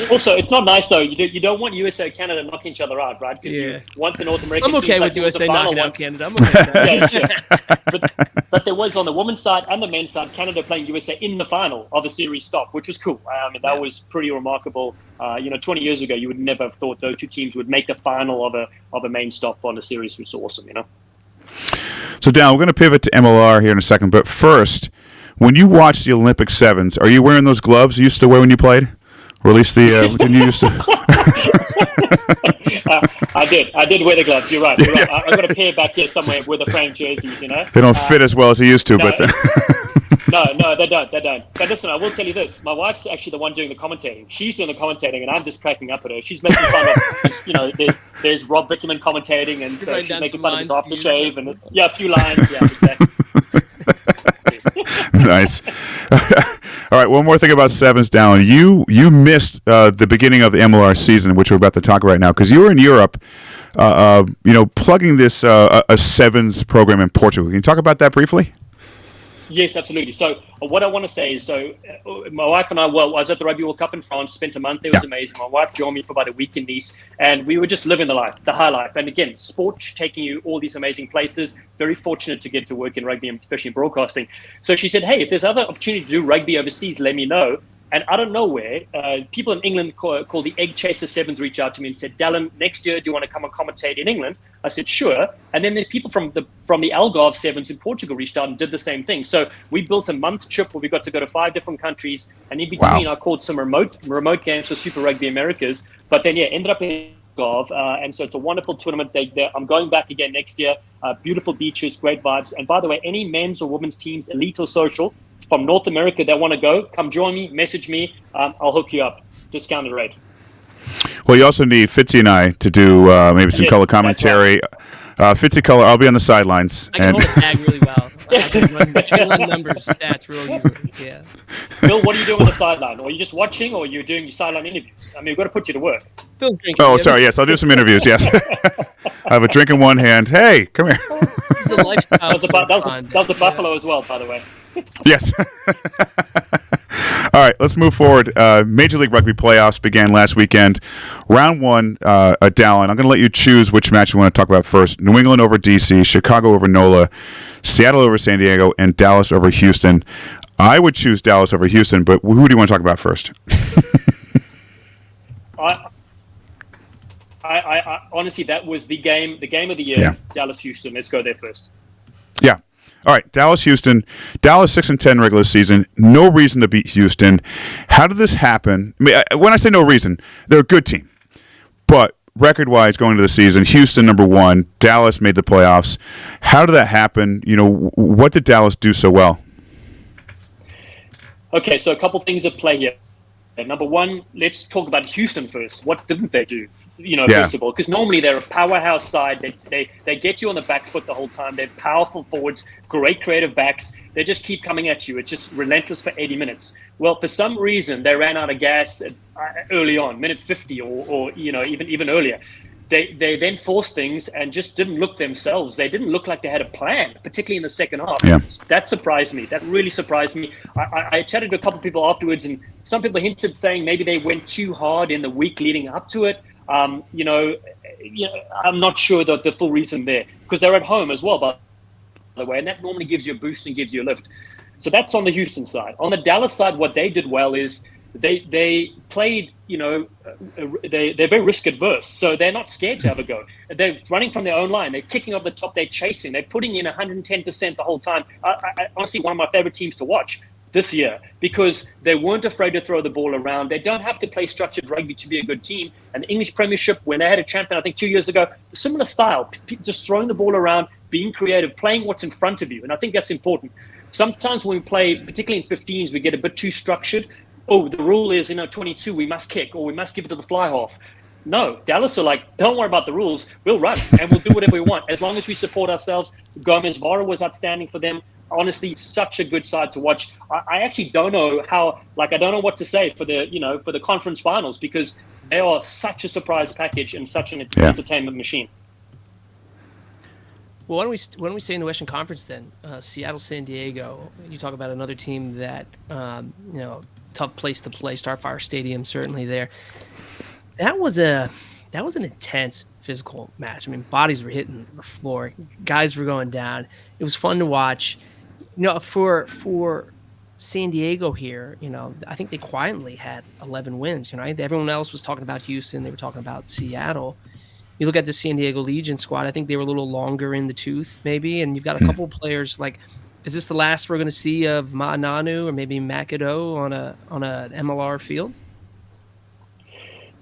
Also, it's not nice though. You don't want USA and Canada knocking each other out, right? Because you want the North American. I'm okay with USA knocking out Canada. I'm okay with that. But there was on the women's side and the men's side, Canada playing USA in the final of a series stop, which was cool. That was pretty remarkable. 20 years ago, you would never have thought those two teams would make the final of a main stop on a series, which was awesome. So, Dallen, we're going to pivot to MLR here in a second. But first, when you watch the Olympic sevens, are you wearing those gloves you used to wear when you played? Or at least didn't you used to? I did wear the gloves. You're right. I've got a pair back here somewhere with the framed jerseys, They don't fit as well as they used to, but... No, they don't. But listen, I will tell you this. My wife's actually the one doing the commentating. She's doing the commentating, and I'm just cracking up at her. She's making fun of, there's Rob Bickerman commentating, and so she's making fun of his aftershave, and a few lines. Yeah, exactly. Nice. All right, one more thing about sevens, Dallen. You missed the beginning of the MLR season, which we're about to talk right now, because you were in Europe, plugging this a sevens program in Portugal. Can you talk about that briefly? Yes, absolutely. So what I want to say is, my wife and I, I was at the Rugby World Cup in France, spent a month there. It was amazing. My wife joined me for about a week in Nice, and we were just living the high life. And again, sport taking you all these amazing places. Very fortunate to get to work in rugby, and especially in broadcasting. So she said, hey, if there's other opportunity to do rugby overseas, let me know. And out of nowhere, people in England called the Egg Chaser Sevens reached out to me and said, Dallen, next year, do you want to come and commentate in England? I said, sure. And then there's people from the Algarve Sevens in Portugal reached out and did the same thing. So we built a month trip where we got to go to 5 different countries. And in between, I called some remote games for Super Rugby Americas. But then, ended up in Algarve. And so it's a wonderful tournament. I'm going back again next year. Beautiful beaches, great vibes. And by the way, any men's or women's teams, elite or social, from North America that want to go, come join me, message me. I'll hook you up. Discounted rate. Well, you also need Fitzy and I to do maybe some color commentary. Fitzy color, I'll be on the sidelines. I can hold a tag really well. I can run numbers, stats real easily. Yeah. Bill, what are you doing on the sideline? Are you just watching, or are you doing your sideline interviews? I mean, we've got to put you to work. Bill's drinking. Oh, sorry. Yes, I'll do some interviews. Yes. I have a drink in one hand. Hey, come here. The lifestyle that was the Buffalo as well, by the way. Yes. All right, let's move forward. Major League Rugby playoffs began last weekend. Round 1, Dallen, I'm going to let you choose which match you want to talk about first. New England over DC, Chicago over NOLA, Seattle over San Diego, and Dallas over Houston. I would choose Dallas over Houston, but who do you want to talk about first? I honestly, that was the game of the year. Yeah. Dallas Houston. Let's go there first. Yeah. All right, Dallas-Houston. Dallas 6-10 regular season. No reason to beat Houston. How did this happen? I mean, when I say no reason, they're a good team. But record-wise, going into the season, Houston number 1. Dallas made the playoffs. How did that happen? What did Dallas do so well? Okay, so a couple things at play here. Number one, let's talk about Houston first. What didn't they do? Yeah. First of all, because normally they're a powerhouse side. They get you on the back foot the whole time. They're powerful forwards, great creative backs. They just keep coming at you. It's just relentless for 80 minutes. Well, for some reason, they ran out of gas early on, minute 50 or even earlier. They then forced things and just didn't look themselves. They didn't look like they had a plan, particularly in the second half. Yeah. That surprised me. That really surprised me. I chatted to a couple of people afterwards, and some people hinted saying maybe they went too hard in the week leading up to it. I'm not sure that the full reason there, because they're at home as well, by the way, and that normally gives you a boost and gives you a lift. So that's on the Houston side. On the Dallas side, what they did well is they played, they're very risk adverse, so they're not scared to have a go. They're running from their own line. They're kicking off the top. They're chasing. They're putting in 110% the whole time. Honestly, one of my favorite teams to watch this year, because they weren't afraid to throw the ball around. They don't have to play structured rugby to be a good team. And the English Premiership, when they had a champion, I think 2 years ago, similar style, just throwing the ball around, being creative, playing what's in front of you. And I think that's important. Sometimes when we play, particularly in 15s, we get a bit too structured. Oh, the rule is, 22, we must kick, or we must give it to the fly half. No, Dallas are like, don't worry about the rules. We'll run and we'll do whatever we want as long as we support ourselves. Gomez Vara was outstanding for them. Honestly, such a good side to watch. I actually don't know I don't know what to say for the conference finals, because they are such a surprise package and such an entertainment machine. Well, why don't we say in the Western Conference then? Seattle, San Diego. You talk about another team that tough place to play. Starfire Stadium certainly there. That was an intense physical match. I mean, bodies were hitting the floor, guys were going down. It was fun to watch. For San Diego here, I think they quietly had 11 wins. Everyone else was talking about Houston. They were talking about Seattle. You look at the San Diego Legion squad, I think they were a little longer in the tooth, maybe. And you've got a couple of players like, is this the last we're going to see of Ma'ananu or maybe Makado on a MLR field?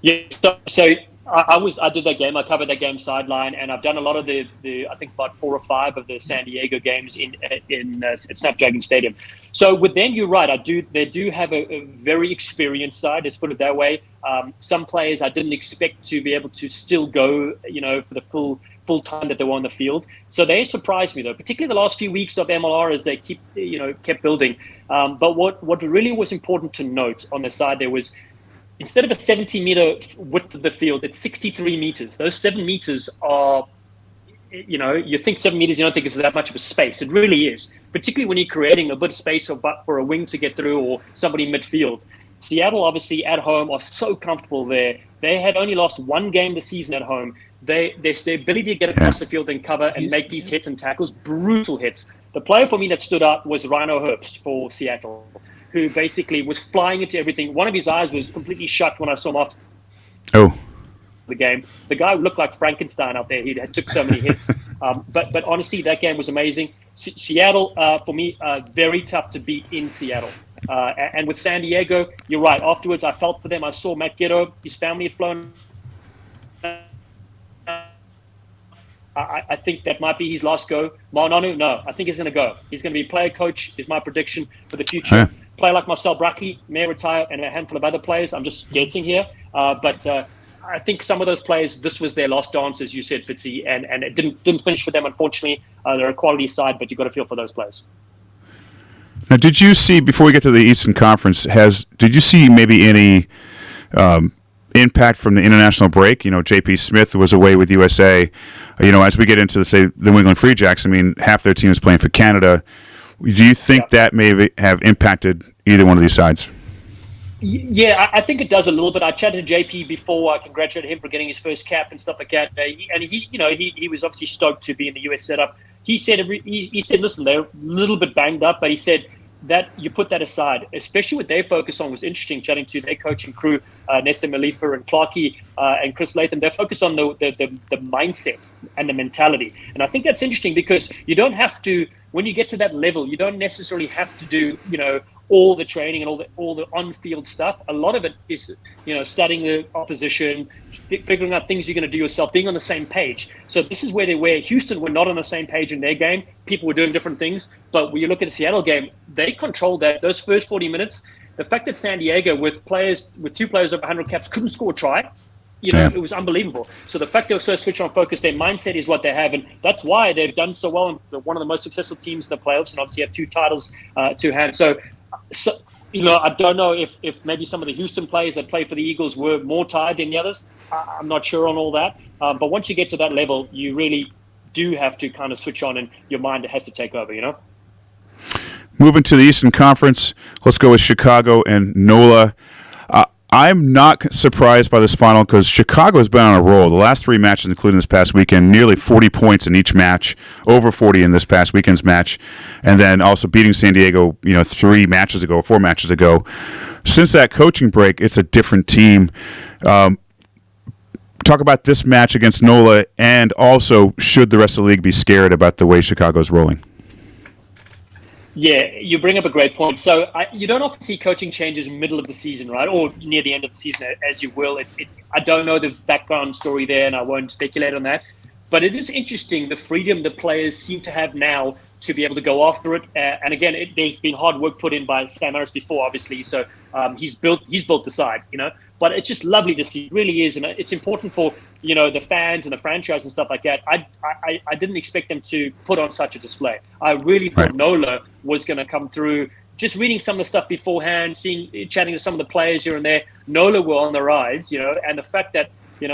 Yeah, so I did that game. I covered that game sideline, and I've done a lot of the I think about 4 or 5 of the San Diego games in Snapdragon Stadium. So with them, you're right. They do have a very experienced side. Let's put it that way. Some players I didn't expect to be able to still go, for the full time that they were on the field. So they surprised me though, particularly the last few weeks of MLR as they kept building. But what really was important to note on the side there was, instead of a 70-meter width of the field, it's 63 meters. Those 7 meters are, you think 7 meters, you don't think it's that much of a space. It really is, particularly when you're creating a bit of space for a wing to get through or somebody midfield. Seattle, obviously, at home are so comfortable there. They had only lost 1 game this season at home. Their ability to get across the field and cover and make these hits and tackles, brutal hits. The player for me that stood out was Rhino Herbst for Seattle, who basically was flying into everything. One of his eyes was completely shut when I saw him after the game. The guy looked like Frankenstein out there. He took so many hits. But honestly, that game was amazing. Seattle, for me, very tough to beat in Seattle. And with San Diego, you're right. Afterwards, I felt for them. I saw Matt Giddo. His family had flown. I think that might be his last go. Ma'ananu, no. I think he's going to go. He's going to be player coach, is my prediction for the future. Yeah. Player like Marcel Brackley may retire, and a handful of other players. I'm just guessing here. But I think some of those players, this was their last dance, as you said, Fitzy, and it didn't finish for them, unfortunately. They're a quality side, but you've got to feel for those players. Now, did you see, before we get to the Eastern Conference, did you see maybe any impact from the international break? JP Smith was away with USA. As we get into the New England Free Jacks, I mean, half their team is playing for Canada. Do you think that may have impacted either one of these sides? Yeah, I think it does a little bit. I chatted to JP before. I congratulated him for getting his first cap and stuff like that. He was obviously stoked to be in the US setup. He said, listen, they're a little bit banged up, but he said that you put that aside, especially what they focus on was interesting, chatting to their coaching crew, Nessa Malifa and Clarkey and Chris Latham. They're focused on the mindset and the mentality. And I think that's interesting because you don't have to, when you get to that level, you don't necessarily have to do, all the training and all the on-field stuff. A lot of it is, studying the opposition, figuring out things you're going to do yourself, being on the same page. So this is where Houston were not on the same page in their game. People were doing different things. But when you look at the Seattle game, they controlled those first 40 minutes. the fact that San Diego, with two players over 100 caps, couldn't score a try, it was unbelievable. So the fact they're so switch on focus, their mindset is what they have, and that's why they've done so well. And they're one of the most successful teams in the playoffs, and obviously have 2 titles to hand. So I don't know if maybe some of the Houston players that play for the Eagles were more tired than the others. I'm not sure on all that. But once you get to that level, you really do have to kind of switch on, and your mind has to take over. Moving to the Eastern Conference, let's go with Chicago and NOLA. I'm not surprised by this final because Chicago has been on a roll. The last 3 matches, including this past weekend, nearly 40 points in each match, over 40 in this past weekend's match, and then also beating San Diego, 4 matches ago. Since that coaching break, it's a different team. Talk about this match against NOLA, and also should the rest of the league be scared about the way Chicago's rolling? Yeah, you bring up a great point. So you don't often see coaching changes in the middle of the season, right? Or near the end of the season, as you will. I don't know the background story there, and I won't speculate on that. But it is interesting, the freedom the players seem to have now to be able to go after it. And again, there's been hard work put in by Sam Harris before, obviously. So he's built the side, But it's just lovely to see. It really is. And it's important for, the fans and the franchise and stuff like that. I didn't expect them to put on such a display. I really thought NOLA was going to come through. Just reading some of the stuff beforehand, chatting to some of the players here and there, NOLA were on the rise, and the fact that,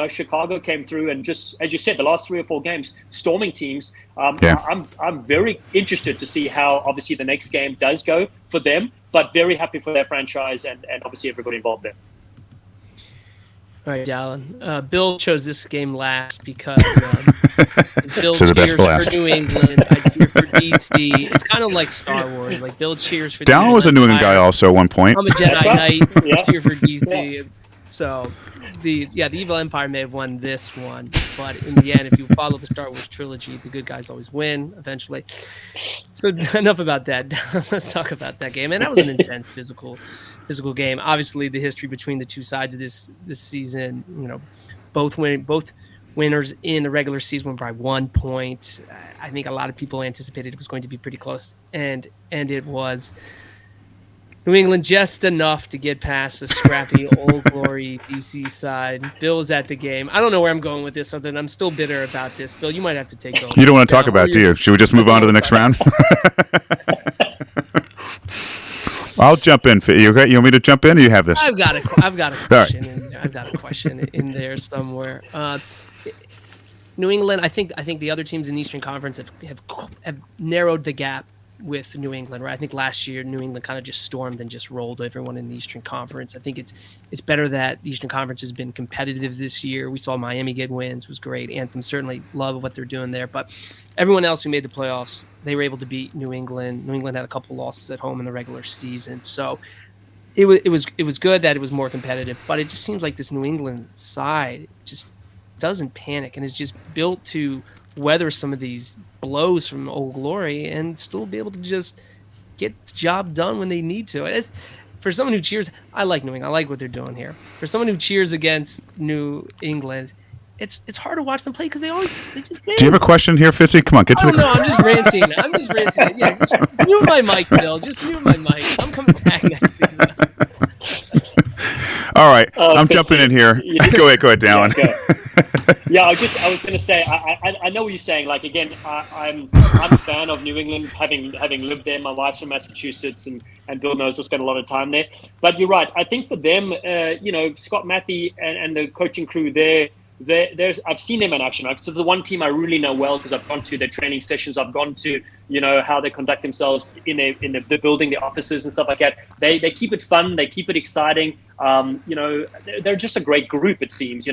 Chicago came through and just, as you said, the last 3 or 4 games, storming teams. I'm very interested to see how, obviously, the next game does go for them, but very happy for their franchise and obviously everybody involved there. All right, Dallen. Bill chose this game last because Bill so cheers for New England. I cheer for DC. It's kind of like Star Wars. Like Bill cheers for Dallen was a New England guy also at one point. I'm a Jedi Knight. I cheer for DC. Yeah. So the Evil Empire may have won this one, but in the end, if you follow the Star Wars trilogy, the good guys always win eventually. So enough about that. Let's talk about that game. And that was an intense physical game. Obviously, the history between the two sides of this season, both winners in the regular season won by 1 point. I think a lot of people anticipated it was going to be pretty close, and it was. New England just enough to get past the scrappy Old Glory DC side. Bill was at the game. I don't know where I'm going with this, other than I'm still bitter about this. Bill, you might have to take over. You don't want to talk about it, do you? Should we just move on to the next round? I'll jump in. You okay? You want me to jump in, or you have this? I've got a question. I've got a question in there somewhere. New England. I think the other teams in the Eastern Conference have narrowed the gap with New England, right? I think last year New England kind of just stormed and just rolled everyone in the Eastern Conference. I think it's better that the Eastern Conference has been competitive this year. We saw Miami get wins, was great. Anthem certainly love what they're doing there, but everyone else who made the playoffs, they were able to beat New England. New England had a couple losses at home in the regular season, so it was good that it was more competitive. But it just seems like this New England side just doesn't panic and is just built to weather some of these blows from Old Glory and still be able to just get the job done when they need to. For someone who cheers, I like New England. I like what they're doing here. For someone who cheers against New England, it's hard to watch them play because they just win. Do you have a question here, Fitzy? Come on, get to the. No, I'm just ranting. Yeah, just mute my mic, Bill. Just mute my mic. I'm coming back next season. All right, I'm jumping in here. Go ahead, Dallen. Yeah, I was going to say, I know what you're saying. Like, again, I'm a fan of New England, having lived there. My wife's from Massachusetts, and Bill knows I spent a lot of time there. But you're right. I think for them, Scott Matthew and the coaching crew there, I've seen them in action. So the one team I really know well because I've gone to their training sessions. I've gone to how they conduct themselves in the building, the offices and stuff like that. They keep it fun. They keep it exciting. They're just a great group, it seems.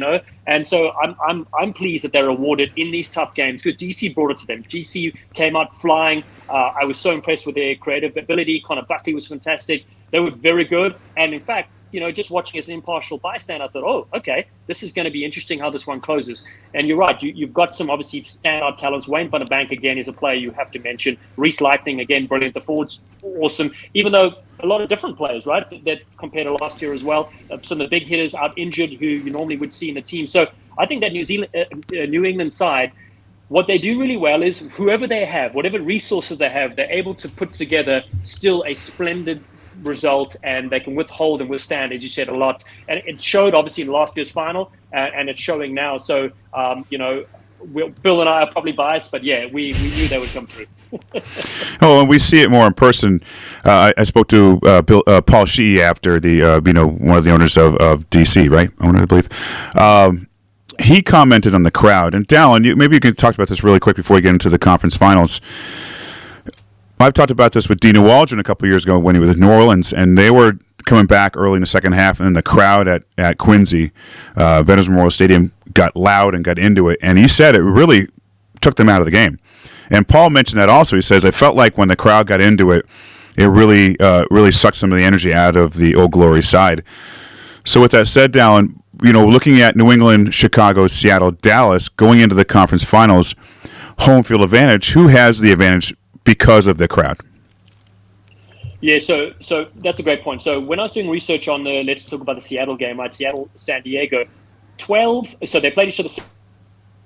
And so I'm pleased that they're awarded in these tough games because DC brought it to them. DC came out flying. I was so impressed with their creative ability. Connor Buckley was fantastic. They were very good. And in fact, just watching as an impartial bystander, I thought, oh, okay, this is going to be interesting how this one closes. And you're right, you've got some obviously standout talents. Wayne Bunnebank, again, is a player you have to mention. Reese Lightning, again, brilliant. The forwards, awesome. Even though a lot of different players, right, that compared to last year as well. Some of the big hitters out injured who you normally would see in the team. So I think that New England side, what they do really well is whoever they have, whatever resources they have, they're able to put together still a splendid result, and they can withhold and withstand, as you said, a lot. And it showed obviously in last year's final, and it's showing now. So, Bill and I are probably biased, but yeah, we knew they would come through. Oh, and we see it more in person. I spoke to Paul Sheehy after the one of the owners of DC, right? Owner, I believe. He commented on the crowd, and Dallen, maybe you can talk about this really quick before we get into the conference finals. I've talked about this with Dina Waldron a couple of years ago when he was in New Orleans, and they were coming back early in the second half, and then the crowd at Quincy, Veterans Memorial Stadium, got loud and got into it, and he said it really took them out of the game. And Paul mentioned that also. He says, it felt like when the crowd got into it, it really sucked some of the energy out of the Old Glory side. So with that said, Dallen, looking at New England, Chicago, Seattle, Dallas, going into the conference finals, home field advantage, who has the advantage because of the crowd? Yeah, so that's a great point. So when I was doing research on let's talk about the Seattle game, right? Seattle, San Diego, 12. So they played each other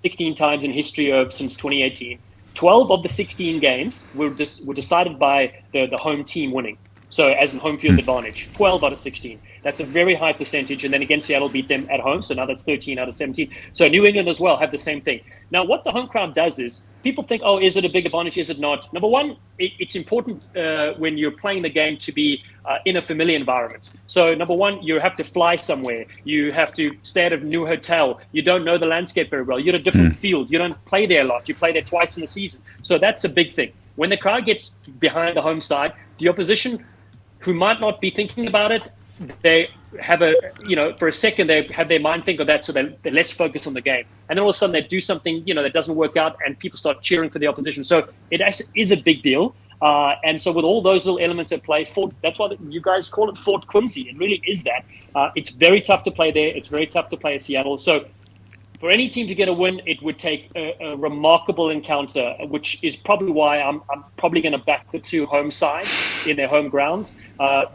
16 times in history since 2018. 12 of the 16 games were decided by the home team winning. So as in home field advantage, 12 out of 16. That's a very high percentage. And then again, Seattle beat them at home. So now that's 13 out of 17. So New England as well have the same thing. Now, what the home crowd does is people think, oh, is it a big advantage? Is it not? Number one, it's important when you're playing the game to be in a familiar environment. So number one, you have to fly somewhere. You have to stay at a new hotel. You don't know the landscape very well. You're at a different field. You don't play there a lot. You play there twice in the season. So that's a big thing. When the crowd gets behind the home side, the opposition, who might not be thinking about it, they have for a second, they have their mind think of that, so they're less focused on the game. And then all of a sudden they do something, that doesn't work out, and people start cheering for the opposition. So it actually is a big deal. And so with all those little elements at play, that's why you guys call it Fort Quincy. It really is that. It's very tough to play there. It's very tough to play at Seattle. So for any team to get a win, it would take a remarkable encounter, which is probably why I'm probably going to back the two home sides in their home grounds.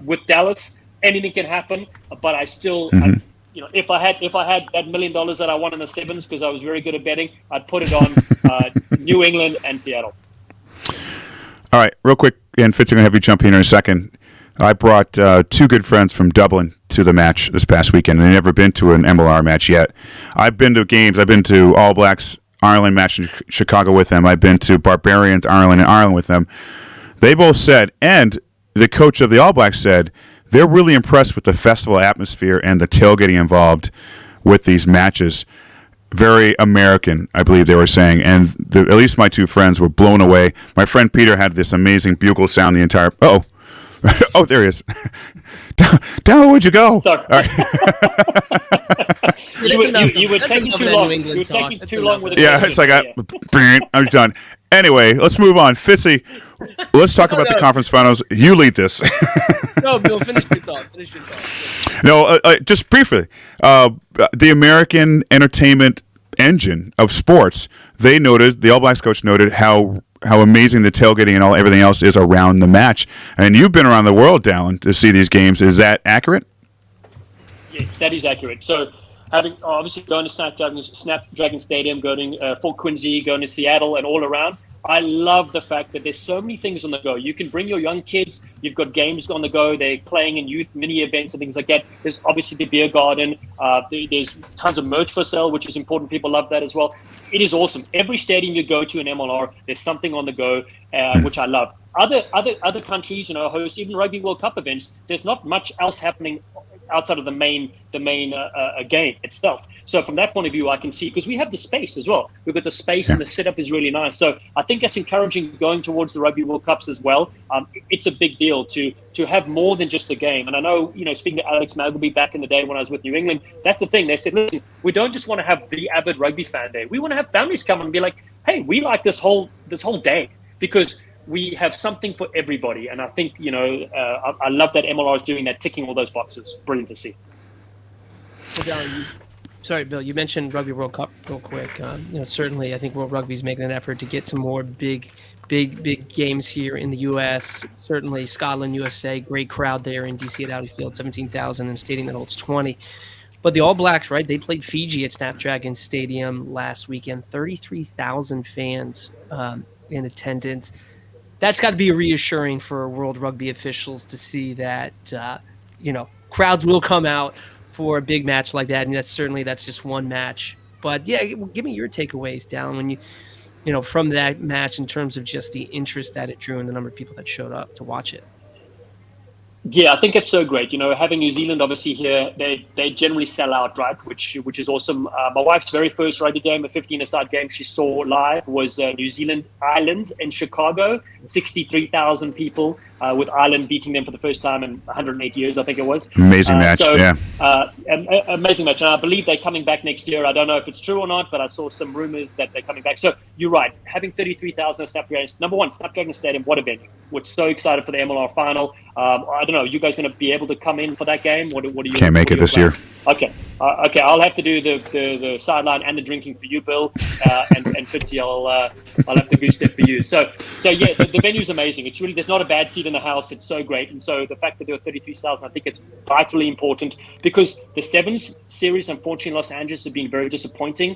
With Dallas, anything can happen, but I still, if I had that $1 million that I won in the sevens, because I was very good at betting, I'd put it on New England and Seattle. All right, real quick, and Fitz, I'm going to have you jump in a second. I brought two good friends from Dublin to the match this past weekend. They've never been to an MLR match yet. I've been to games. I've been to All Blacks Ireland match in Chicago with them. I've been to Barbarians Ireland in Ireland with them. They both said, and the coach of the All Blacks said, they're really impressed with the festival atmosphere and the tailgating involved with these matches. Very American, I believe they were saying. And at least my two friends were blown away. My friend Peter had this amazing bugle sound the entire... Oh, there he is. Down, where'd you go? Sorry. All right. You were taking too long. You were taking too long with the question. It's like I'm done. Anyway, let's move on. Fitzy, let's talk about the conference finals. You lead this. No, Bill, finish your thought. No, just briefly. The American entertainment engine of sports, the All Blacks coach noted how amazing the tailgating and everything else is around the match. And you've been around the world, Dallen, to see these games. Is that accurate? Yes, that is accurate. So having obviously going to Snapdragon Stadium, going to Fort Quincy, going to Seattle, and all around, I love the fact that there's so many things on the go. You can bring your young kids. You've got games on the go. They're playing in youth mini events and things like that. There's obviously the beer garden. There's tons of merch for sale, which is important. People love that as well. It is awesome. Every stadium you go to in MLR, there's something on the go, which I love. Other countries, host even Rugby World Cup events. There's not much else happening outside of the main game itself. So from that point of view, I can see, because we have the space as well. We've got the space and the setup is really nice. So I think that's encouraging going towards the Rugby World Cups as well. It's a big deal to have more than just the game. And I know, speaking to Alex Magleby back in the day when I was with New England, that's the thing. They said, listen, we don't just want to have the avid rugby fan there. We want to have families come and be like, hey, we like this whole day, because we have something for everybody. And I think, I love that MLR is doing that, ticking all those boxes. Brilliant to see. Sorry, Bill, you mentioned Rugby World Cup real quick. Certainly I think World Rugby is making an effort to get some more big games here in the U.S. Certainly Scotland, USA, great crowd there in D.C. at Audi Field, 17,000, and stadium that holds 20. But the All Blacks, right, they played Fiji at Snapdragon Stadium last weekend, 33,000 fans in attendance. that's got to be reassuring for World Rugby officials to see that crowds will come out for a big match like that, and that's just one match. But yeah, give me your takeaways, Dallen, when from that match in terms of just the interest that it drew and the number of people that showed up to watch it. Yeah, I think it's so great. Having New Zealand obviously here, they generally sell out, right? Which is awesome. My wife's very first rugby game, a 15-a-side game she saw live, was New Zealand Ireland in Chicago. 63,000 people, with Ireland beating them for the first time in 108 years, I think it was. Amazing match, yeah. Amazing match. And I believe they're coming back next year. I don't know if it's true or not, but I saw some rumors that they're coming back. So you're right. Having 33,000 at Snapdragon, number one, Snapdragon Stadium, what a venue. We're so excited for the MLR final. I don't know. You guys going to be able to come in for that game? What are you? Can't make it this year. Okay. Okay. I'll have to do the sideline and the drinking for you, Bill, and Fitzy. I'll have to goose step for you. So yeah, the venue's amazing. It's really, there's not a bad seat in the house. It's so great. And so the fact that there were 33,000, I think it's vitally important, because the Sevens series, unfortunately, in Los Angeles have been very disappointing.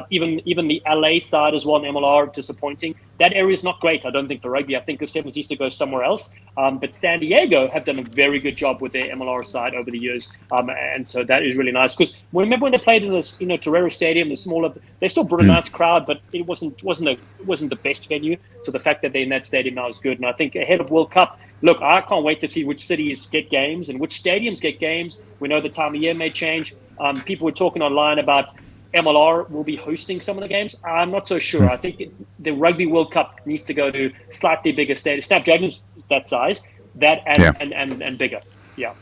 Even the LA side as well, in MLR, disappointing. That area is not great, I don't think, for rugby. I think the Sevens needs to go somewhere else. But San Diego have done a very good job with their MLR side over the years. And so that is really nice. Because remember when they played in this, Torero Stadium, the smaller, they still brought a nice crowd, but it wasn't the best venue. So the fact that they're in that stadium now is good. And I think ahead of World Cup, look, I can't wait to see which cities get games and which stadiums get games. We know the time of year may change. People were talking online about MLR will be hosting some of the games. I'm not so sure. I think the Rugby World Cup needs to go to slightly bigger stadiums. Snapdragon's that size, and bigger. Yeah.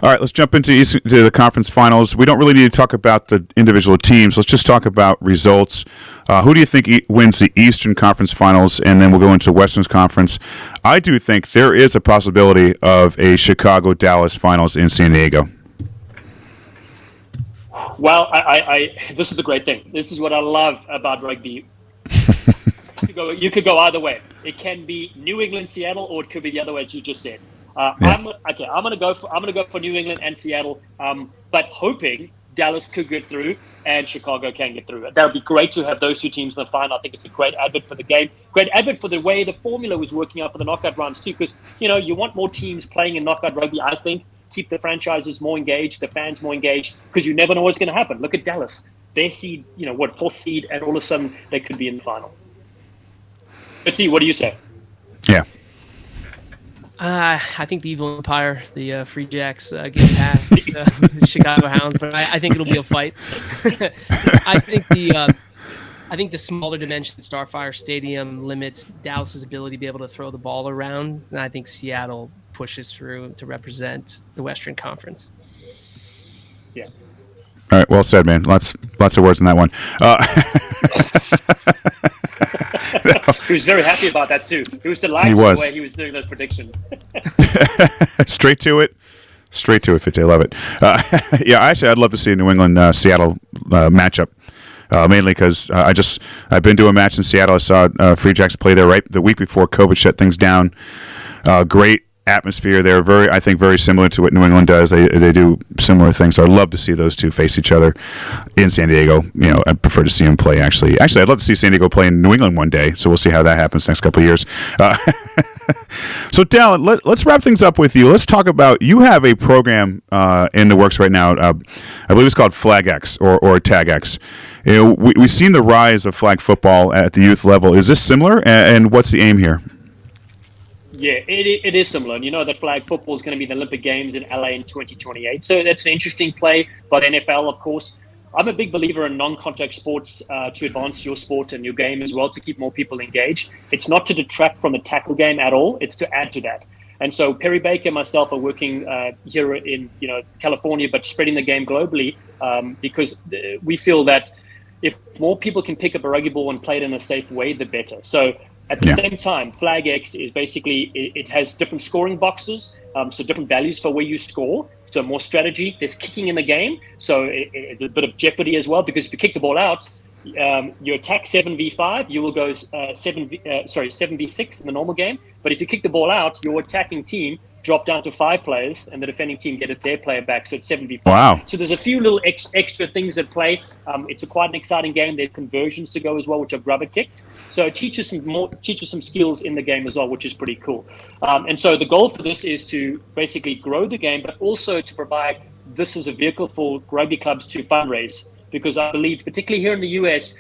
All right, let's jump into the conference finals. We don't really need to talk about the individual teams. Let's just talk about results. Who do you think wins the Eastern Conference finals? And then we'll go into Western's Conference. I do think there is a possibility of a Chicago-Dallas finals in San Diego. Well, this is the great thing. This is what I love about rugby. You could go either way. It can be New England, Seattle, or it could be the other way, as you just said. I'm gonna go for New England and Seattle, but hoping Dallas could get through and Chicago can get through. That would be great to have those two teams in the final. I think it's a great advert for the game, great advert for the way the formula was working out for the knockout rounds too. Because you want more teams playing in knockout rugby. I think keep the franchises more engaged, the fans more engaged, because you never know what's going to happen. Look at Dallas, their seed, fourth seed, and all of a sudden they could be in the final. Let's see. What do you say? Yeah. I think the Evil Empire, the Free Jacks, get past the Chicago Hounds, but I think it'll be a fight. I think the smaller dimension Starfire Stadium limits Dallas's ability to be able to throw the ball around, and I think Seattle pushes through to represent the Western Conference. Yeah. All right. Well said, man. Lots of words in that one. He was very happy about that too. He was delighted with the way he was doing those predictions. Straight to it, Fitz. I love it. Yeah, actually, I'd love to see a New England Seattle matchup. Mainly because I've been to a match in Seattle. I saw Free Jacks play there right the week before COVID shut things down. Great atmosphere there, very similar to what New England does. They do similar things. So I'd love to see those two face each other in San Diego. I'd prefer to see them play actually. I'd love to see San Diego play in New England one day. So we'll see how that happens next couple of years. So Dallen, let's wrap things up with you. Let's talk about, you have a program in the works right now. I believe it's called Flag X or Tag X. We've seen the rise of flag football at the youth level. Is this similar? And what's the aim here? Yeah, it is similar. And you know that flag football is going to be the Olympic Games in LA in 2028. So that's an interesting play by the NFL, of course. I'm a big believer in non-contact sports to advance your sport and your game as well, to keep more people engaged. It's not to detract from the tackle game at all. It's to add to that. And so Perry Baker and myself are working here in California, but spreading the game globally because we feel that if more people can pick up a rugby ball and play it in a safe way, the better. So at the same time, Flag X is basically, it has different scoring boxes, so different values for where you score. So more strategy. There's kicking in the game, so it's a bit of jeopardy as well, because if you kick the ball out, you attack 7v5, you will go 7v6 in the normal game. But if you kick the ball out, your attacking team drop down to 5 players, and the defending team get their player back, so it's 7v5. Wow. So there's a few little extra things at play. It's quite an exciting game. There are conversions to go as well, which are grubber kicks. So it teaches some skills in the game as well, which is pretty cool. And so the goal for this is to basically grow the game, but also to provide this as a vehicle for rugby clubs to fundraise, because I believe, particularly here in the US,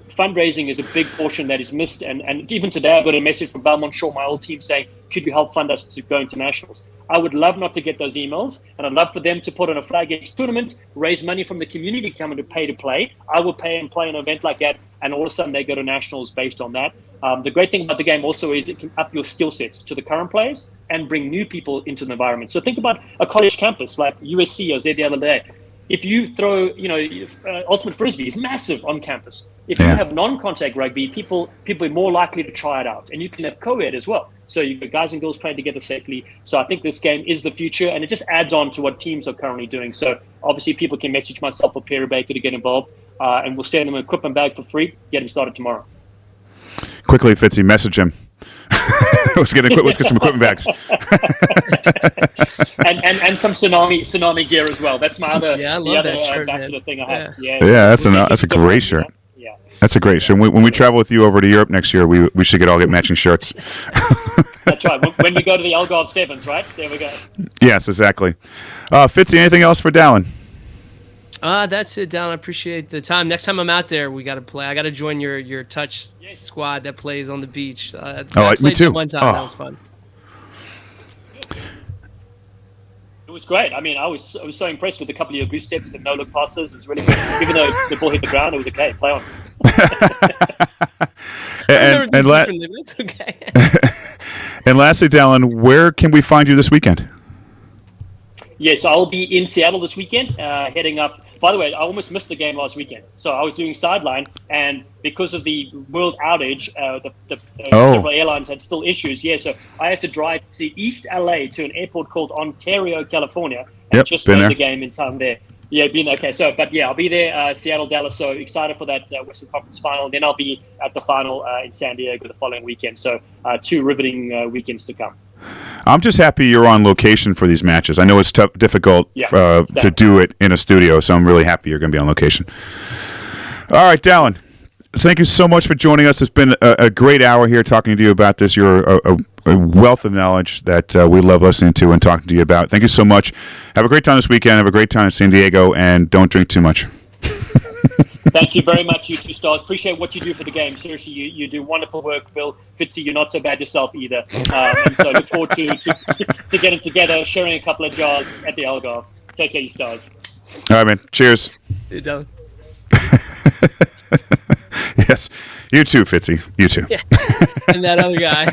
fundraising is a big portion that is missed. And even today, I got a message from Belmont Shore, my old team, saying, could you help fund us to go internationals? I would love not to get those emails, and I'd love for them to put on a flag X tournament, raise money from the community coming to pay to play. I will pay and play an event like that, and all of a sudden they go to nationals based on that. The great thing about the game also is it can up your skill sets to the current players and bring new people into the environment. So think about a college campus like USC. I was there the other day. If you throw, ultimate frisbee is massive on campus. If you have non-contact rugby, people are more likely to try it out, and you can have co-ed as well. So you've got guys and girls playing together safely. So I think this game is the future, and it just adds on to what teams are currently doing. So obviously people can message myself or Perry Baker to get involved, and we'll send them an equipment bag for free, get them started tomorrow. Quickly, Fitzy, message him. Let's get some equipment bags. and some tsunami gear as well. That's my other shirt, ambassador thing I have. Yeah, that's a great shirt. Yeah. That's a great shirt. When we travel with you over to Europe next year, we should get matching shirts. That's right. When we go to the Algarve Sevens, right? There we go. Yes, exactly. Fitzy, anything else for Dallen? That's it, Dallen. I appreciate the time. Next time I'm out there, we got to play. I got to join your touch squad that plays on the beach. Me too. One time. That was fun. It was great. I mean, I was so impressed with a couple of your goose steps and no-look passes. It was really good. Even though the ball hit the ground, it was okay. Play on. It's okay. And lastly, Dallen, where can we find you this weekend? Yeah, so I'll be in Seattle this weekend, heading up. By the way, I almost missed the game last weekend. So I was doing sideline, and because of the world outage, several airlines had still issues. Yeah, so I had to drive to East LA to an airport called Ontario, California, and just played the game in time there. Yeah, been okay. So, but yeah, I'll be there, Seattle, Dallas. So excited for that Western Conference final. Then I'll be at the final in San Diego the following weekend. So 2 riveting weekends to come. I'm just happy you're on location for these matches. I know it's difficult to do it in a studio, so I'm really happy you're going to be on location. All right, Dallen, thank you so much for joining us. It's been a great hour here talking to you about this. You're a wealth of knowledge that we love listening to and talking to you about. Thank you so much. Have a great time this weekend. Have a great time in San Diego, and don't drink too much. Thank you very much, you 2 stars. Appreciate what you do for the game. Seriously, you do wonderful work, Bill. Fitzy, you're not so bad yourself either. And so look forward to getting together, sharing a couple of jars at the Algarve. Take care, you stars. All right, man. Cheers. You're done. Yes. You too, Fitzy. You too. Yeah. And that other guy.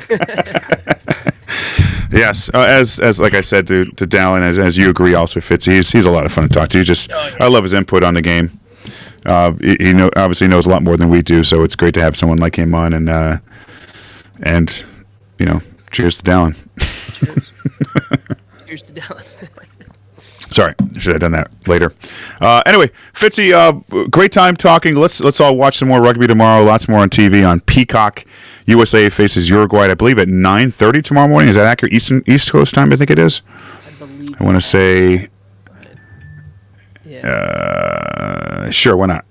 Yes, as like I said to Dallen, as you agree also with Fitzy, he's a lot of fun to talk to. I love his input on the game. He obviously knows a lot more than we do, so it's great to have someone like him on. And cheers to Dallen. Cheers to Dallen. Sorry, should have done that later. Anyway, Fitzy, great time talking. Let's all watch some more rugby tomorrow. Lots more on TV on Peacock. USA faces Uruguay, I believe, at 9:30 tomorrow morning. Is that accurate? East Coast time, I think it is. I want to say. Sure, why not?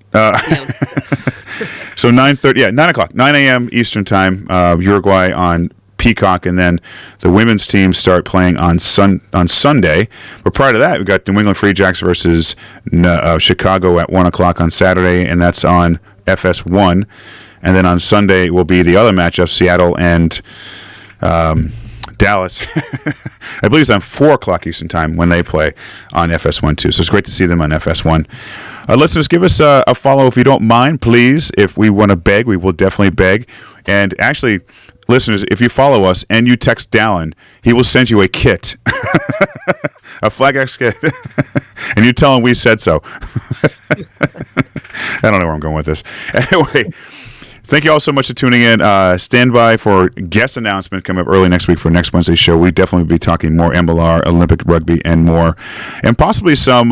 So 9:30, 9 o'clock, 9 a.m. Eastern time. Uruguay on Peacock, and then the women's team start playing on Sunday. But prior to that, we've got New England Free Jacks versus Chicago at 1 o'clock on Saturday, and that's on FS1. And then on Sunday will be the other matchup, Seattle and Dallas. I believe it's on 4 o'clock Eastern time when they play on FS1 too. So it's great to see them on FS1. Listeners, give us a follow if you don't mind, please. If we want to beg, we will definitely beg. And actually, listeners, if you follow us and you text Dallen, he will send you a kit, a Flag X kit, and you tell him we said so. I don't know where I'm going with this. Anyway. Thank you all so much for tuning in. Stand by for guest announcement coming up early next week for next Wednesday's show. We definitely will be talking more MLR, Olympic rugby, and more. And possibly some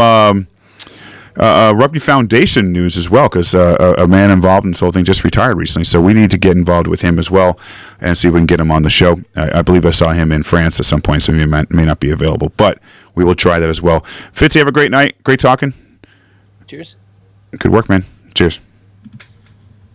Rugby Foundation news as well, because a man involved in this whole thing just retired recently. So we need to get involved with him as well and see if we can get him on the show. I believe I saw him in France at some point, so he may not be available. But we will try that as well. Fitzy, have a great night. Great talking. Cheers. Good work, man. Cheers.